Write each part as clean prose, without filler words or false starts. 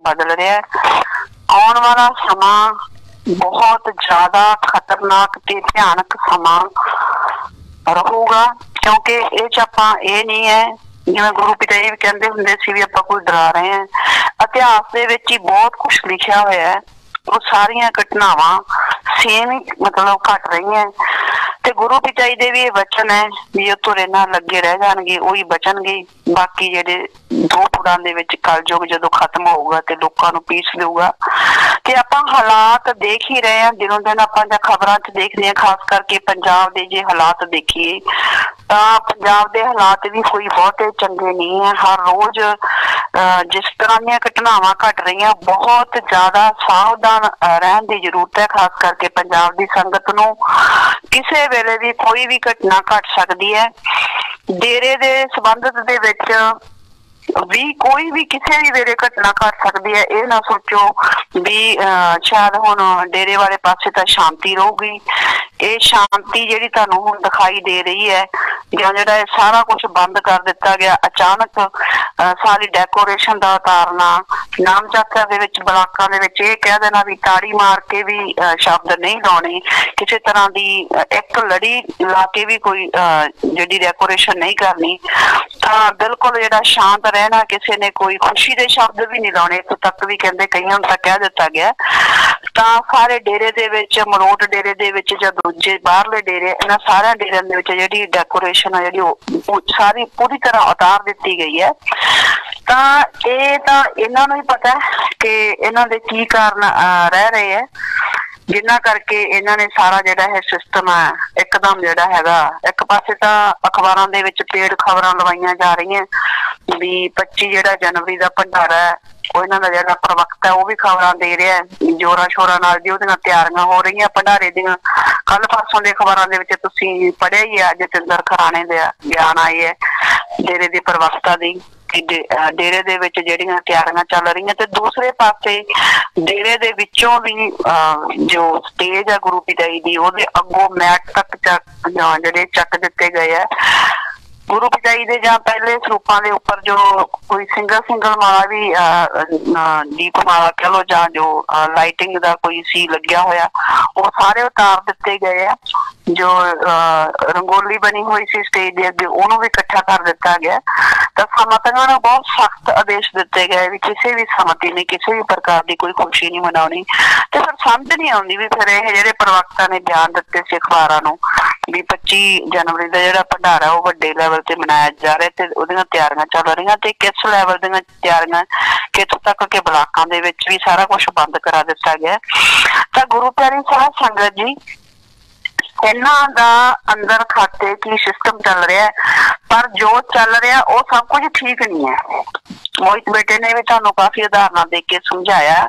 बदल रहा है। आने वाला समा बहुत ज्यादा खतरनाक ते भयानक समा रहूगा, क्योंकि ये चापा ये नहीं है जिवें गुरु पिता जी भी कहते हुंदे सी भी आपां कोई डरा रहे हैं। इतिहास दे विच ही बहुत कुछ लिखिया होया है, वो सारियां घटनावां सेम ही मतलब घट रही हैं। ते गुरु पिता जी दे भी वचन है भी तुरे नाल लगे रह जाणगे, ओही बचणगे। बाकी जेडे दो पुरां दे विच कलयुग जदों खत्म होऊगा ते लोकां नूं पीस देऊगा। ते आपां हालात देख ही रहे हैं, दिनों दिन आपां जां खबरां च देखदे हैं, खास करके पंजाब दे जे हालात देखिए तां पंजाब दे हालात भी कोई बहुते चंगे नहीं है। हर रोज जिस तरह दी घटनावां घट रही हैं, बहुत ज्यादा सावधान रहन दी जरूरत है। खास करके पंजाब दी संगत नूं किसी वेले भी कोई भी घटना घट सकती है। डेरे दे संबंधित दे विच भी कोई भी किसी भी वेले घटना घट सकती है। ये ना सोचो भी शायद हुण डेरे वाले पासे तां शांति रहूगी। ये शांति जिहड़ी तुहानूं हुण दिखाई दे रही है, जां जिहड़ा सारा कुछ बंद कर दिता गया अचानक, सारी डेकोरेशन दा उतारना, नाम जात्तरा दे विच ब्लाकां दे विच ये कह देना भी ताड़ी मार के भी शब्द नहीं लाने, किसी तरह दी एक लड़ी ला के भी कोई जिहड़ी डेकोरेशन नहीं करनी, तां बिल्कुल जिहड़ा शांत रहना, किसी ने कोई खुशी दे शब्द भी नहीं लाने। इत्थों तक भी कहंदे कईयां नूं तां कह दिता गया। तां सारे डेरे दे विच, मरोट डेरे दे विच जां दूजे बाहरले डेरे, इन्हां सारे डेरिਆਂ ਦੇ ਵਿੱਚ ਜਿਹੜੀ डेकोरेशन है ਜਿਹੜੀ ਉਹ सारी पूरी तरह उतार दी गई है। तां ਇਹ ਤਾਂ ਇਹਨਾਂ ਨੂੰ ਹੀ पता है कि ਇਹਨਾਂ ਦੇ ਕੀ ਕਾਰਨ रह रहे है, जिन्ना करके इन्हां ने सारा जिहड़ा है सिस्टम है एकदम जिहड़ा हैगा। एक पासे तां अखबारां दे विच पेड़ खबरां लवाईयां जा रही भी 25 जिहड़ा जनवरी दा भंडारा है, ਉਹ ਇਹਨਾਂ ਦਾ ਜਿਹੜਾ ਪ੍ਰਵਕਤਾ ਉਹ ਵੀ ਖਬਰਾਂ ਦੇ ਰਿਹਾ ਜੋਰਾਂ ਸ਼ੋਰਾਂ ਨਾਲ ਜੀ ਉਹਦੀਆਂ ਤਿਆਰੀਆਂ ਹੋ ਰਹੀਆਂ ਭੰਡਾਰੇ ਦੀਆਂ। ਕੱਲ ਪਰਸੋਂ ਦੇ ਖਬਰਾਂ ਦੇ ਵਿੱਚ ਤੁਸੀਂ ਪੜ੍ਹਿਆ ਹੀ ਆ, ਜਤਿੰਦਰ ਖਰਾਣੇ ਦਾ ਬਿਆਨ ਆਏ ਹੈ ਡੇਰੇ ਦੀ ਪ੍ਰਵਕਤਾ ਦੀ ਕਿ ਡੇਰੇ ਦੇ ਵਿੱਚ ਜਿਹੜੀਆਂ ਤਿਆਰੀਆਂ ਚੱਲ ਰਹੀਆਂ। ਤੇ ਦੂਸਰੇ ਪਾਸੇ ਡੇਰੇ ਦੇ ਵਿੱਚੋਂ ਵੀ ਜੋ ਸਟੇਜ ਹੈ ਗੁਰੂ ਪਿਤਾ ਜੀ ਦੀ, ਉਹਦੇ ਅੱਗੋਂ ਮੈਟ ਤੱਕ ਜਿਹੜੇ ਚੱਕ ਦਿੱਤੇ ਗਏ ਹੈ। गुरु पिता जी दे जां पहले सरूपां दे उपर जो कोई सिंगल माला भी दीप माला कह लो जां जो लाइटिंग दा कोई सी लग्या होया, वो सारे उतार दिते गए है। जो रंगोली बनी हुई सी स्टेज दे अगे ओनू भी इकट्ठा कर दिता गया। तो समतियां नूं बहुत सख्त आदेश दिते गए भी किसी भी समति ने किसी भी प्रकार की कोई खुशी नहीं मनाउणी। ते फिर समझ नहीं आउंदी भी फिर ये जिहड़े प्रवक्ता ने बयान दिते सी अखबारां नूं भी 25 जनवरी का जिहड़ा भंडारा वो वड्डे लैवल ते मनाया जा रहा ते उहदियां तैयारियां चल रही ते किस लैवल दीयां तैयारियां कि इत्थों तक के ब्लाकां दे विच भी सारा कुछ बंद करा दिता गया। तां गुरु प्यारी साध संगत जी, इन्हां दा अंदर खाते की सिस्टम चल रहा है, पर जो चल रहा वो सब कुछ ठीक नहीं है। मोहित बेटे ने भी तुहानूं काफी उदाहरण दे के समझाया।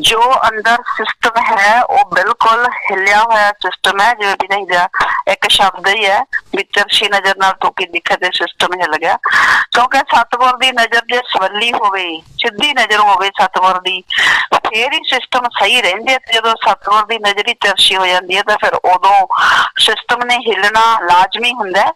जो अंदर सिस्टम है वो बिल्कुल हिलिया होया सिस्टम है, जो भी नहीं एक शब्द ही है भी तिरछी नजर नाल तो की दिखे ते सिस्टम हिल गया। क्योंकि सतगुर दी नजर जे सवली होवे, सीधी नजर होवे सतगुर दी, फिर ही सिस्टम सही रहिंदे है। जदों सतगुर दी नजर ही तिरछी हो जाती है तो फिर उदों सिस्टम ने हिलना लाजमी हुंदा है।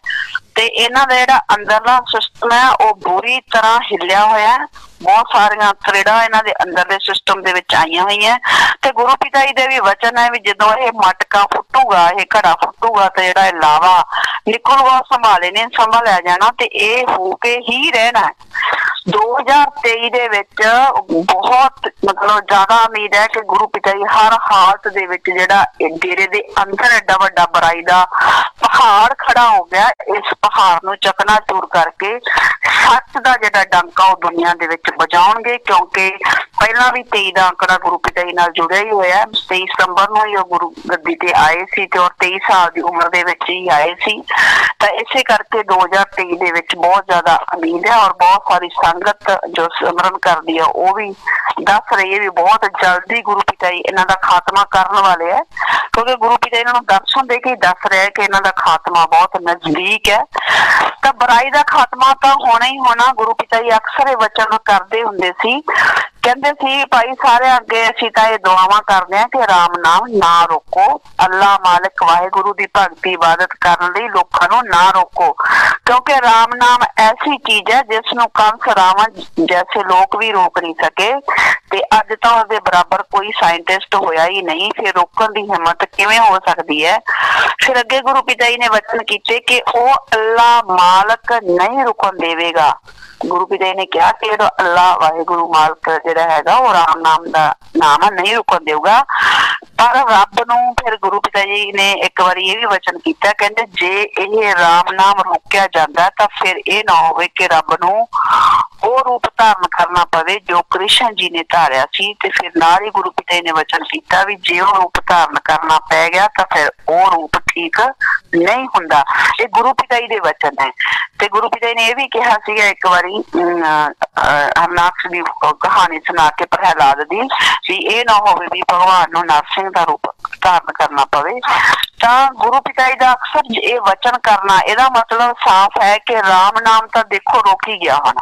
ते इन्हां दा जिहड़ा अंदरला सिस्टम है वो बुरी तरह हिलिया होया है। बहुत सारियां थ्रेडां इन्हां दे अंदरले सिस्टम दे विच आईयां होईयां ते गुरु पिता जी दे भी वचन है भी जदों ये मटका फुटूगा, ये घड़ा फुटूगा तो जिहड़ा लावा निकलूगा संभाले ने संभालिया जाना ते ये हो के ही रहना है। 2023 दे विच बहुत मतलब ज्यादा उम्मीद है कि गुरु पिता जी हर हालत दे विच जिहड़ा डेरे दे अंदर एडा वड्डा बुराई दा पहाड़ खड़ा हो गया, इस पहाड़ नूं चकनाचूर करके सच दा जिहड़ा डंका वो दुनिया दे विच बजाउणगे। क्योंकि पहला भी 23 दा आंकड़ा गुरु पिता जी नाल जुड़िया ही होया। 23 सितंबर नूं ही गुरु गद्दी ते आए सी ते और 23 साल दी उम्र दे विच ही आए सी। तां इसे करके 2023 दे विच बहुत ज्यादा उम्मीद है और बहुत सारी संगत जो सिमरन करदी है वो भी दस रही है भी बहुत जल्दी गुरु पिता जी इन्हां दा खात्मा करन वाले है। क्योंकि गुरु पिता जी इन्हां नूं दर्शन दे के दस रहे कि इन्हां दा खात्मा बहुत नजदीक है। तां बुराई दा खात्मा तां होना ही होना। गुरु पिता जी अक्सर ये वचन करदे हुंदे सी, कहंदे सी भाई सारे अगे असीं तां ये दुआवां करदे हां कि राम नाम ना रोको, अल्लाह मालिक वाहिगुरु दी भगती इबादत करन लई लोकां नूं ना रोको। क्योंकि राम नाम ऐसी चीज है जिसनूं कंस रावण जैसे लोग भी रोक नहीं सके। ਤੇ ਅੱਜ ਤਾਂ ਉਹਦੇ ਬਰਾਬਰ ਕੋਈ ਸਾਇੰਟਿਸਟ ਹੋਇਆ ਹੀ ਨਹੀਂ, ਫਿਰ ਰੋਕਣ ਦੀ ਹਿੰਮਤ ਕਿਵੇਂ ਹੋ ਸਕਦੀ ਹੈ। ਫਿਰ ਅੱਗੇ ਗੁਰੂ ਪਿਤਾ ਜੀ ਨੇ ਵਚਨ ਕੀਤੇ ਕਿ ਉਹ ਅੱਲਾ ਮਾਲਕ ਨਹੀਂ ਰੁਕਣ ਦੇਵੇਗਾ। ਗੁਰੂ ਪਿਤਾ ਜੀ ਨੇ ਕਿਹਾ ਕਿ ਜਿਹੜਾ ਅੱਲਾ ਵਾਹਿਗੁਰੂ ਮਾਲਕ ਜਿਹੜਾ ਹੈਗਾ ਉਹ ਰਾਮ ਨਾਮ ਦਾ ਨਾਮ ਨਹੀਂ ਰੁਕਣ ਦੇਊਗਾ। ਪਰ ਰੱਬ ਨੂੰ ਫਿਰ ਗੁਰੂ ਪਿਤਾ ਜੀ ਨੇ ਇੱਕ ਵਾਰੀ ਇਹ ਵੀ ਵਚਨ ਕੀਤਾ, ਕਹਿੰਦੇ ਜੇ ਇਹ ਰਾਮ ਨਾਮ ਰੋਕਿਆ ਜਾਂਦਾ ਤਾਂ ਫਿਰ ਇਹ ਨਾ ਹੋਵੇ ਕਿ ਰੱਬ ਨੂੰ ਉਹ ਰੂਪ ਧਾਰਨ ਕਰਨਾ ਪਵੇ ਜੋ ਕ੍ਰਿਸ਼ਨ ਜੀ ਨੇ ਧਾਰਿਆ ਸੀ। ਤੇ ਫਿਰ ਨਾਲ ਹੀ ਗੁਰੂ ਪਿਤਾ ਜੀ ਨੇ ਵਚਨ ਕੀਤਾ ਵੀ ਜੇ ਉਹ ਰੂਪ ਧਾਰਨ ਕਰਨਾ ਪੈ ਗਿਆ ਤਾਂ ਫਿਰ ਉਹ ਰੂਪ ਠੀਕ ਨਹੀਂ ਹੁੰਦਾ। ਇਹ ਗੁਰੂ ਪਿਤਾ ਜੀ ਦੇ ਵਚਨ ਹੈ। ਤੇ ਗੁਰੂ ਪਿਤਾ ਜੀ ਨੇ ਇਹ ਵੀ ਕਿਹਾ ਸੀਗਾ ਇੱਕ ਵਾਰੀ ਹਰਨਾਕਸ਼ ਦੀ ਕਹਾਣੀ ਸੁਣਾ ਕੇ ਪ੍ਰਹਿਲਾਦ ਦੀ, ਵੀ ਇਹ ਨਾ ਹੋਵੇ ਵੀ ਭਗਵਾਨ ਨੂੰ ਨਰਸਿੰਘ ਦਾ ਰੂਪ ਧਾਰਨ ਕਰਨਾ ਪਵੇ। ਤਾਂ ਗੁਰੂ ਪਿਤਾ ਜੀ ਦਾ ਅਕਸਰ ਇਹ ਵਚਨ ਕਰਨਾ, ਇਹਦਾ ਮਤਲਬ ਸਾਫ਼ ਹੈ ਕਿ ਰਾਮ ਨਾਮ ਤਾਂ ਦੇਖੋ ਰੁਕ ਹੀ ਗਿਆ ਹੁਣ।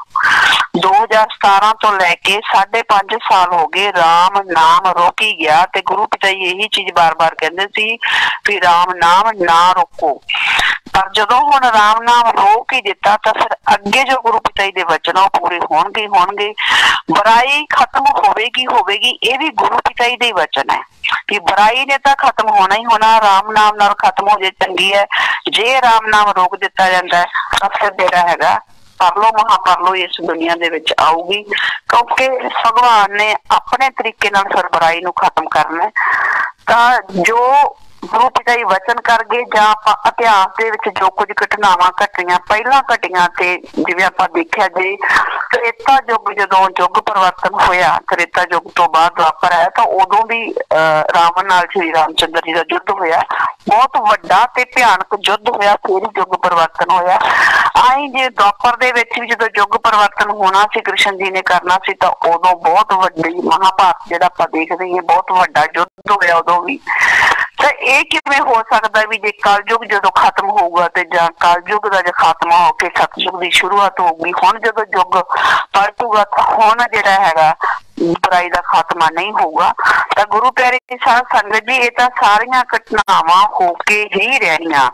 2017 ਤੋਂ ਲੈ ਕੇ 5.5 ਸਾਲ ਹੋ ਗਏ ਰਾਮ ਨਾਮ ਰੁਕ ਹੀ ਗਿਆ। ਤੇ ਗੁਰੂ ਪਿਤਾ ਜੀ ਇਹੀ ਚੀਜ਼ ਬਾਰ-ਬਾਰ ਕਹਿੰਦੇ ਸੀ ਵੀ ਰਾਮ ਨਾਮ ਨਾ ਰੋਕੋ। ਪਰ ਜਦੋਂ ਹੁਣ ਰਾਮ ਨਾਮ ਰੋਕ ਹੀ ਦਿੱਤਾ ਤਾਂ ਫਿਰ ਅੱਗੇ ਜੋ ਗੁਰੂ ਪਿਤਾ ਜੀ ਦੇ ਵਚਨ ਉਹ ਪੂਰੇ ਹੋਣਗੇ ਹੋਣਗੇ। ਬੁਰਾਈ ਖਤਮ ਹੋਵੇਗੀ ਇਹ ਵੀ ਗੁਰੂ ਪਿਤਾ ਜੀ ਦੇ ਵਚਨ ਹੈ ਕਿ ਬੁਰਾਈ ਨੇ ਤਾਂ ਖਤਮ ਹੋਣਾ ਹੀ ਹੋਣਾ, ਰਾਮ ਨਾਮ ਨਾਲ ਖਤਮ ਹੋ ਜੇ ਚੰਗੀ ਹੈ। ਜੇ ਰਾਮ ਨਾਮ ਰੋਕ ਦਿੱਤਾ ਜਾਂਦਾ ਤਾਂ ਫਿਰ ਜਿਹੜਾ ਹੈਗਾ ਪਰਲੋ ਮਹਾਪਰਲੋ ਇਸ ਦੁਨੀਆ ਦੇ ਵਿੱਚ ਆਊਗੀ, ਕਿਉਂਕਿ ਭਗਵਾਨ ਨੇ ਆਪਣੇ ਤਰੀਕੇ ਨਾਲ ਫਿਰ ਬੁਰਾਈ ਨੂੰ ਖਤਮ ਕਰਨਾ। ਤਾਂ ਜੋ ਗੁਰੂ ਪਿਤਾ ਜੀ ਵਚਨ ਕਰ ਗਏ ਜਾਂ ਆਪਾਂ ਇਤਿਹਾਸ ਦੇ ਵਿੱਚ ਜੋ ਕੁਝ ਘਟਨਾਵਾਂ ਘਟੀਆਂ ਪਹਿਲਾਂ ਘਟੀਆਂ, ਤੇ ਜਿਵੇਂ ਆਪਾਂ ਦੇਖਿਆ ਜੇ ਤ੍ਰੇਤਾ ਯੁੱਗ ਜਦੋਂ ਯੁੱਗ ਪਰਿਵਰਤਨ ਹੋਇਆ, ਤ੍ਰੇਤਾ ਯੁੱਗ ਤੋਂ ਬਾਅਦ ਦੁਆਪਰ ਆਇਆ ਤਾਂ ਉਦੋਂ ਵੀ ਰਾਵਣ ਨਾਲ ਸ਼੍ਰੀ ਰਾਮ ਚੰਦਰ ਜੀ ਦਾ ਯੁੱਧ ਹੋਇਆ, ਬਹੁਤ ਵੱਡਾ ਤੇ ਭਿਆਨਕ ਯੁੱਧ ਹੋਇਆ, ਫਿਰ ਯੁੱਗ ਪਰਿਵਰਤਨ ਹੋਇਆ। ਆਈ ਜੇ ਦੁਆਪਰ ਦੇ ਵਿੱਚ ਵੀ ਜਦੋਂ ਯੁੱਗ ਪਰਿਵਰਤਨ ਹੋਣਾ ਸੀ ਕ੍ਰਿਸ਼ਨ ਜੀ ਨੇ ਕਰਨਾ ਸੀ ਤਾਂ ਉਦੋਂ ਬਹੁਤ ਵੱਡੀ ਮਹਾਭਾਰਤ ਜਿਹੜਾ ਆਪਾਂ ਦੇਖਦੇ ਹਾਂ ਬਹੁਤ ਵੱਡਾ ਯੁੱਧ ਹੋਇਆ ਉਦੋਂ ਵੀ। ਤਾਂ ਇਹ ਕਿਵੇਂ ਹੋ ਸਕਦਾ ਵੀ ਜੇ ਕਲਯੁੱਗ ਜਦੋਂ ਖਤਮ ਹੋਊਗਾ ਤੇ ਜਾਂ ਕਲਯੁੱਗ ਦਾ ਜੇ ਖਾਤਮਾ ਹੋ ਕੇ ਸਤਯੁੱਗ ਦੀ ਸ਼ੁਰੂਆਤ ਹੋਊਗੀ, ਹੁਣ ਜਦੋਂ ਯੁੱਗ ਪਲਟੂਗਾ ਤਾਂ ਹੁਣ ਜਿਹੜਾ ਹੈਗਾ ਬੁਰਾਈ ਦਾ ਖਾਤਮਾ ਨਹੀਂ ਹੋਊਗਾ। ਤਾਂ ਗੁਰੂ ਪਿਆਰੇ ਸਾਧ ਸੰਗਤ ਜੀ ਇਹ ਤਾਂ ਸਾਰੀਆਂ ਘਟਨਾਵਾਂ ਹੋ ਕੇ ਹੀ ਰਹਿਣੀਆਂ।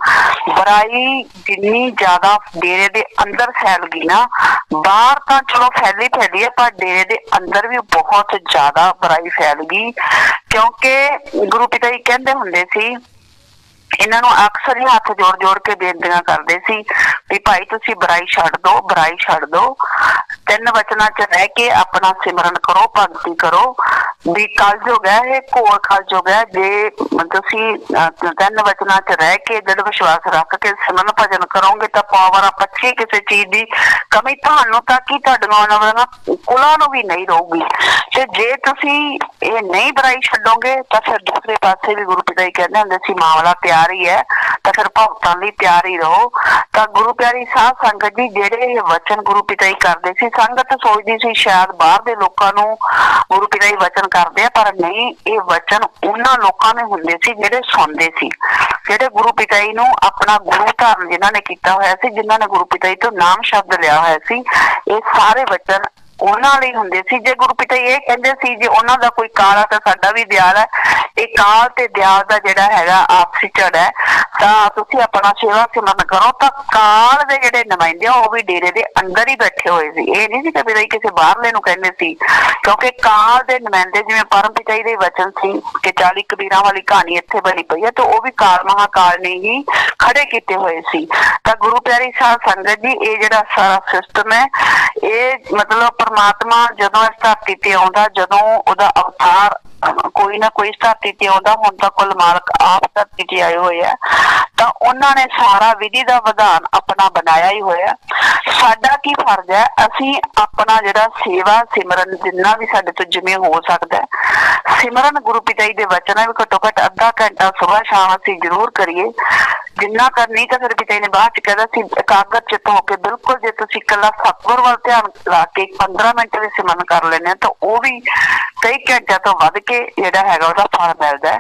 ਬੁਰਾਈ ਜਿੰਨੀ ਜ਼ਿਆਦਾ ਡੇਰੇ ਦੇ ਅੰਦਰ ਫੈਲ ਗਈ ਨਾ, ਬਾਹਰ ਤਾਂ ਚਲੋ ਫੈਲੀ ਹੈ ਪਰ ਡੇਰੇ ਦੇ ਅੰਦਰ ਵੀ ਬਹੁਤ ਜ਼ਿਆਦਾ ਬੁਰਾਈ ਫੈਲ ਗਈ। ਕਿਉਂਕਿ ਗੁਰੂ ਪਿਤਾ ਜੀ ਕਹਿੰਦੇ ਹੁੰਦੇ ਸੀ, ਇਹਨਾਂ ਨੂੰ ਅਕਸਰ ਹੀ ਹੱਥ ਜੋੜ ਕੇ ਬੇਨਤੀਆਂ ਕਰਦੇ ਸੀ ਵੀ ਭਾਈ ਤੁਸੀਂ ਬੁਰਾਈ ਛੱਡ ਦਿਓ, ਬੁਰਾਈ ਛੱਡ ਦਿਓ, 3 ਵਚਨਾਂ 'ਚ ਰਹਿ ਕੇ ਆਪਣਾ ਸਿਮਰਨ ਕਰੋ, ਭਗਤੀ ਕਰੋ। ਵੀ ਕਲਯੁੱਗ ਹੈ ਇਹ, ਘੋਰ ਕਲਯੁੱਗ ਹੈ। ਜੇ ਤੁਸੀਂ 3 ਵਚਨਾਂ 'ਚ ਰਹਿ ਕੇ ਦ੍ਰਿੜ ਵਿਸ਼ਵਾਸ ਰੱਖ ਕੇ ਸਿਮਰਨ ਭਜਨ ਕਰੋਗੇ ਤਾਂ ਪਾਵਰ ਪੱਛੀ ਕਿਸੇ ਚੀਜ਼ ਦੀ ਕਮੀ ਤੁਹਾਨੂੰ ਤਾਂ ਕੀ ਤੁਹਾਡੀਆਂ ਕੁਲਾਂ ਨੂੰ ਵੀ ਨਹੀਂ ਰਹੂਗੀ। ਤੇ ਜੇ ਤੁਸੀਂ ਇਹ ਨਹੀਂ ਬੁਰਾਈ ਛੱਡੋਗੇ ਤਾਂ ਫਿਰ ਦੂਸਰੇ ਪਾਸੇ ਵੀ ਗੁਰੂ ਪਿਤਾ ਜੀ ਕਹਿੰਦੇ ਹੁੰਦੇ ਸੀ ਮਾਮਲਾ ਤਿਆਰ ਹੀ ਹੈ, ਤਾਂ ਫਿਰ ਭਗਤਾਂ ਲਈ ਤਿਆਰ ਹੀ ਰਹੋ। ਤਾਂ ਗੁਰੂ ਪਿਆਰੀ ਸਾਧ ਸੰਗਤ ਜੀ ਜਿਹੜੇ ਇਹ ਵਚਨ ਗੁਰੂ ਪਿਤਾ ਜੀ ਕਰਦੇ ਸੀ, ਸੰਗਤ ਸੋਚਦੀ ਸੀ ਸ਼ਾਇਦ ਬਾਹਰ ਦੇ ਲੋਕਾਂ ਨੂੰ ਗੁਰੂ ਪਿਤਾ ਜੀ ਵਚਨ ਕਰਦੇ ਆ, ਪਰ ਨਹੀਂ, ਇਹ ਵਚਨ ਉਹਨਾਂ ਲੋਕਾਂ ਨੇ ਹੁੰਦੇ ਸੀ ਜਿਹੜੇ ਸੁਣਦੇ ਸੀ, ਜਿਹੜੇ ਗੁਰੂ ਪਿਤਾ ਜੀ ਨੂੰ ਆਪਣਾ ਗੁਰੂ ਧਾਰਨ ਜਿਨ੍ਹਾਂ ਨੇ ਕੀਤਾ ਹੋਇਆ ਸੀ, ਜਿਨ੍ਹਾਂ ਨੇ ਗੁਰੂ ਪਿਤਾ ਜੀ ਤੋਂ ਨਾਮ ਸ਼ਬਦ ਲਿਆ ਹੋਇਆ ਸੀ। ਇਹ ਸਾਰੇ ਵਚਨ ਉਹਨਾਂ ਲਈ ਹੁੰਦੇ ਸੀ। ਜੇ ਗੁਰੂ ਪਿਤਾ ਜੀ ਇਹ ਕਹਿੰਦੇ ਸੀ ਜੇ ਉਹਨਾਂ ਦਾ ਕੋਈ ਕਾਲ ਹੈ ਤਾਂ ਸਾਡਾ ਵੀ ਦਿਆਲ ਹੈ, ਇਹ ਕਾਲ ਤੇ ਦਿਆਲ ਦਾ ਜਿਹੜਾ ਹੈਗਾ ਆਪਸੀ ਝੜ ਹੈ, ਤਾਂ ਤੁਸੀਂ ਆਪਣਾ ਸੇਵਾ ਸਿਮਰਨ ਕਰੋ। ਤਾਂ ਕਾਲ ਦੇ ਜਿਹੜੇ ਨੁਮਾਇੰਦੇ ਉਹ ਵੀ ਡੇਰੇ ਦੇ ਅੰਦਰ ਹੀ ਬੈਠੇ ਹੋਏ ਸੀ, ਇਹ ਨਹੀਂ ਸੀ ਕਿ ਪਿਤਾ ਜੀ ਕਿਸੇ ਬਾਹਰਲੇ ਨੂੰ ਕਹਿੰਦੇ ਸੀ, ਕਿਉਂਕਿ ਕਾਲ ਦੇ ਨੁਮਾਇੰਦੇ ਜਿਵੇਂ ਪਰਮ ਪਿਤਾ ਜੀ ਦੇ ਵਚਨ ਸੀ ਕਿ 40 ਕਬੀਰਾਂ ਵਾਲੀ ਕਹਾਣੀ ਇੱਥੇ ਬਣੀ ਪਈ ਹੈ, ਤਾਂ ਉਹ ਵੀ ਕਾਲ ਮਹਾਕਾਲ ਨੇ ਹੀ ਖੜੇ ਕੀਤੇ ਹੋਏ ਸੀ। ਤਾਂ ਗੁਰੂ ਪਿਆਰੀ ਸਾਧ ਸੰਗਤ ਜੀ ਇਹ ਜਿਹੜਾ ਸਾਰਾ ਸਿਸਟਮ ਹੈ, ਇਹ ਮਤਲਬ ਪਰਮਾਤਮਾ ਜਦੋਂ ਇਸ ਧਰਤੀ ਤੇ ਆਉਂਦਾ, ਜਦੋਂ ਉਹਦਾ ਅਵਤਾਰ ਕੋਈ ਨਾ ਕੋਈ ਧਰਤੀ ਤੇ ਆਉਂਦਾ, ਹੁਣ ਤਾਂ ਕੁੱਲ ਮਾਲਕ ਆਪ ਧਰਤੀ ਤੇ ਆਏ ਹੋਏ ਆ, ਤਾਂ ਉਹਨਾਂ ਨੇ ਸਾਰਾ ਵਿਧੀ ਦਾ ਵਿਧਾਨ ਆਪਣਾ ਬਣਾਇਆ ਹੀ ਹੋਇਆ। ਸਾਡਾ ਕੀ ਫਰਜ਼ ਹੈ, ਅਸੀਂ ਆਪਣਾ ਜਿਹੜਾ ਸੇਵਾ ਸਿਮਰਨ ਜਿੰਨਾ ਵੀ ਸਾਡੇ ਤੋਂ ਜਿਵੇਂ ਹੋ ਸਕਦਾ ਸਿਮਰਨ ਗੁਰੂ ਪਿਤਾ ਜੀ ਦੇ ਵਚਨਾਂ ਵੀ ਘੱਟੋ ਘੱਟ ਅੱਧਾ ਘੰਟਾ ਸੁਬਾਹ ਸ਼ਾਮ ਅਸੀਂ ਜ਼ਰੂਰ ਕਰੀਏ। ਜਿੰਨਾ ਕਰਨੀ ਤਾਂ ਫਿਰ ਪਿਤਾ ਜੀ ਨੇ ਬਾਅਦ ਚ ਕਹਿੰਦਾ ਸੀ ਇਕਾਗਰ ਚਿੱਤ ਹੋ ਕੇ ਬਿਲਕੁਲ ਜੇ ਤੁਸੀਂ ਇਕੱਲਾ ਸਤਿਗੁਰ ਵੱਲ ਧਿਆਨ ਲਾ ਕੇ 15 ਮਿੰਟ ਵੀ ਸਿਮਰਨ ਕਰ ਲੈਂਦੇ ਤਾਂ ਉਹ ਵੀ ਕਈ ਘੰਟਿਆਂ ਤੋਂ ਵੱਧ ਕੇ ਜਿਹੜਾ ਹੈਗਾ ਉਹਦਾ ਫਲ ਮਿਲਦਾ ਹੈ।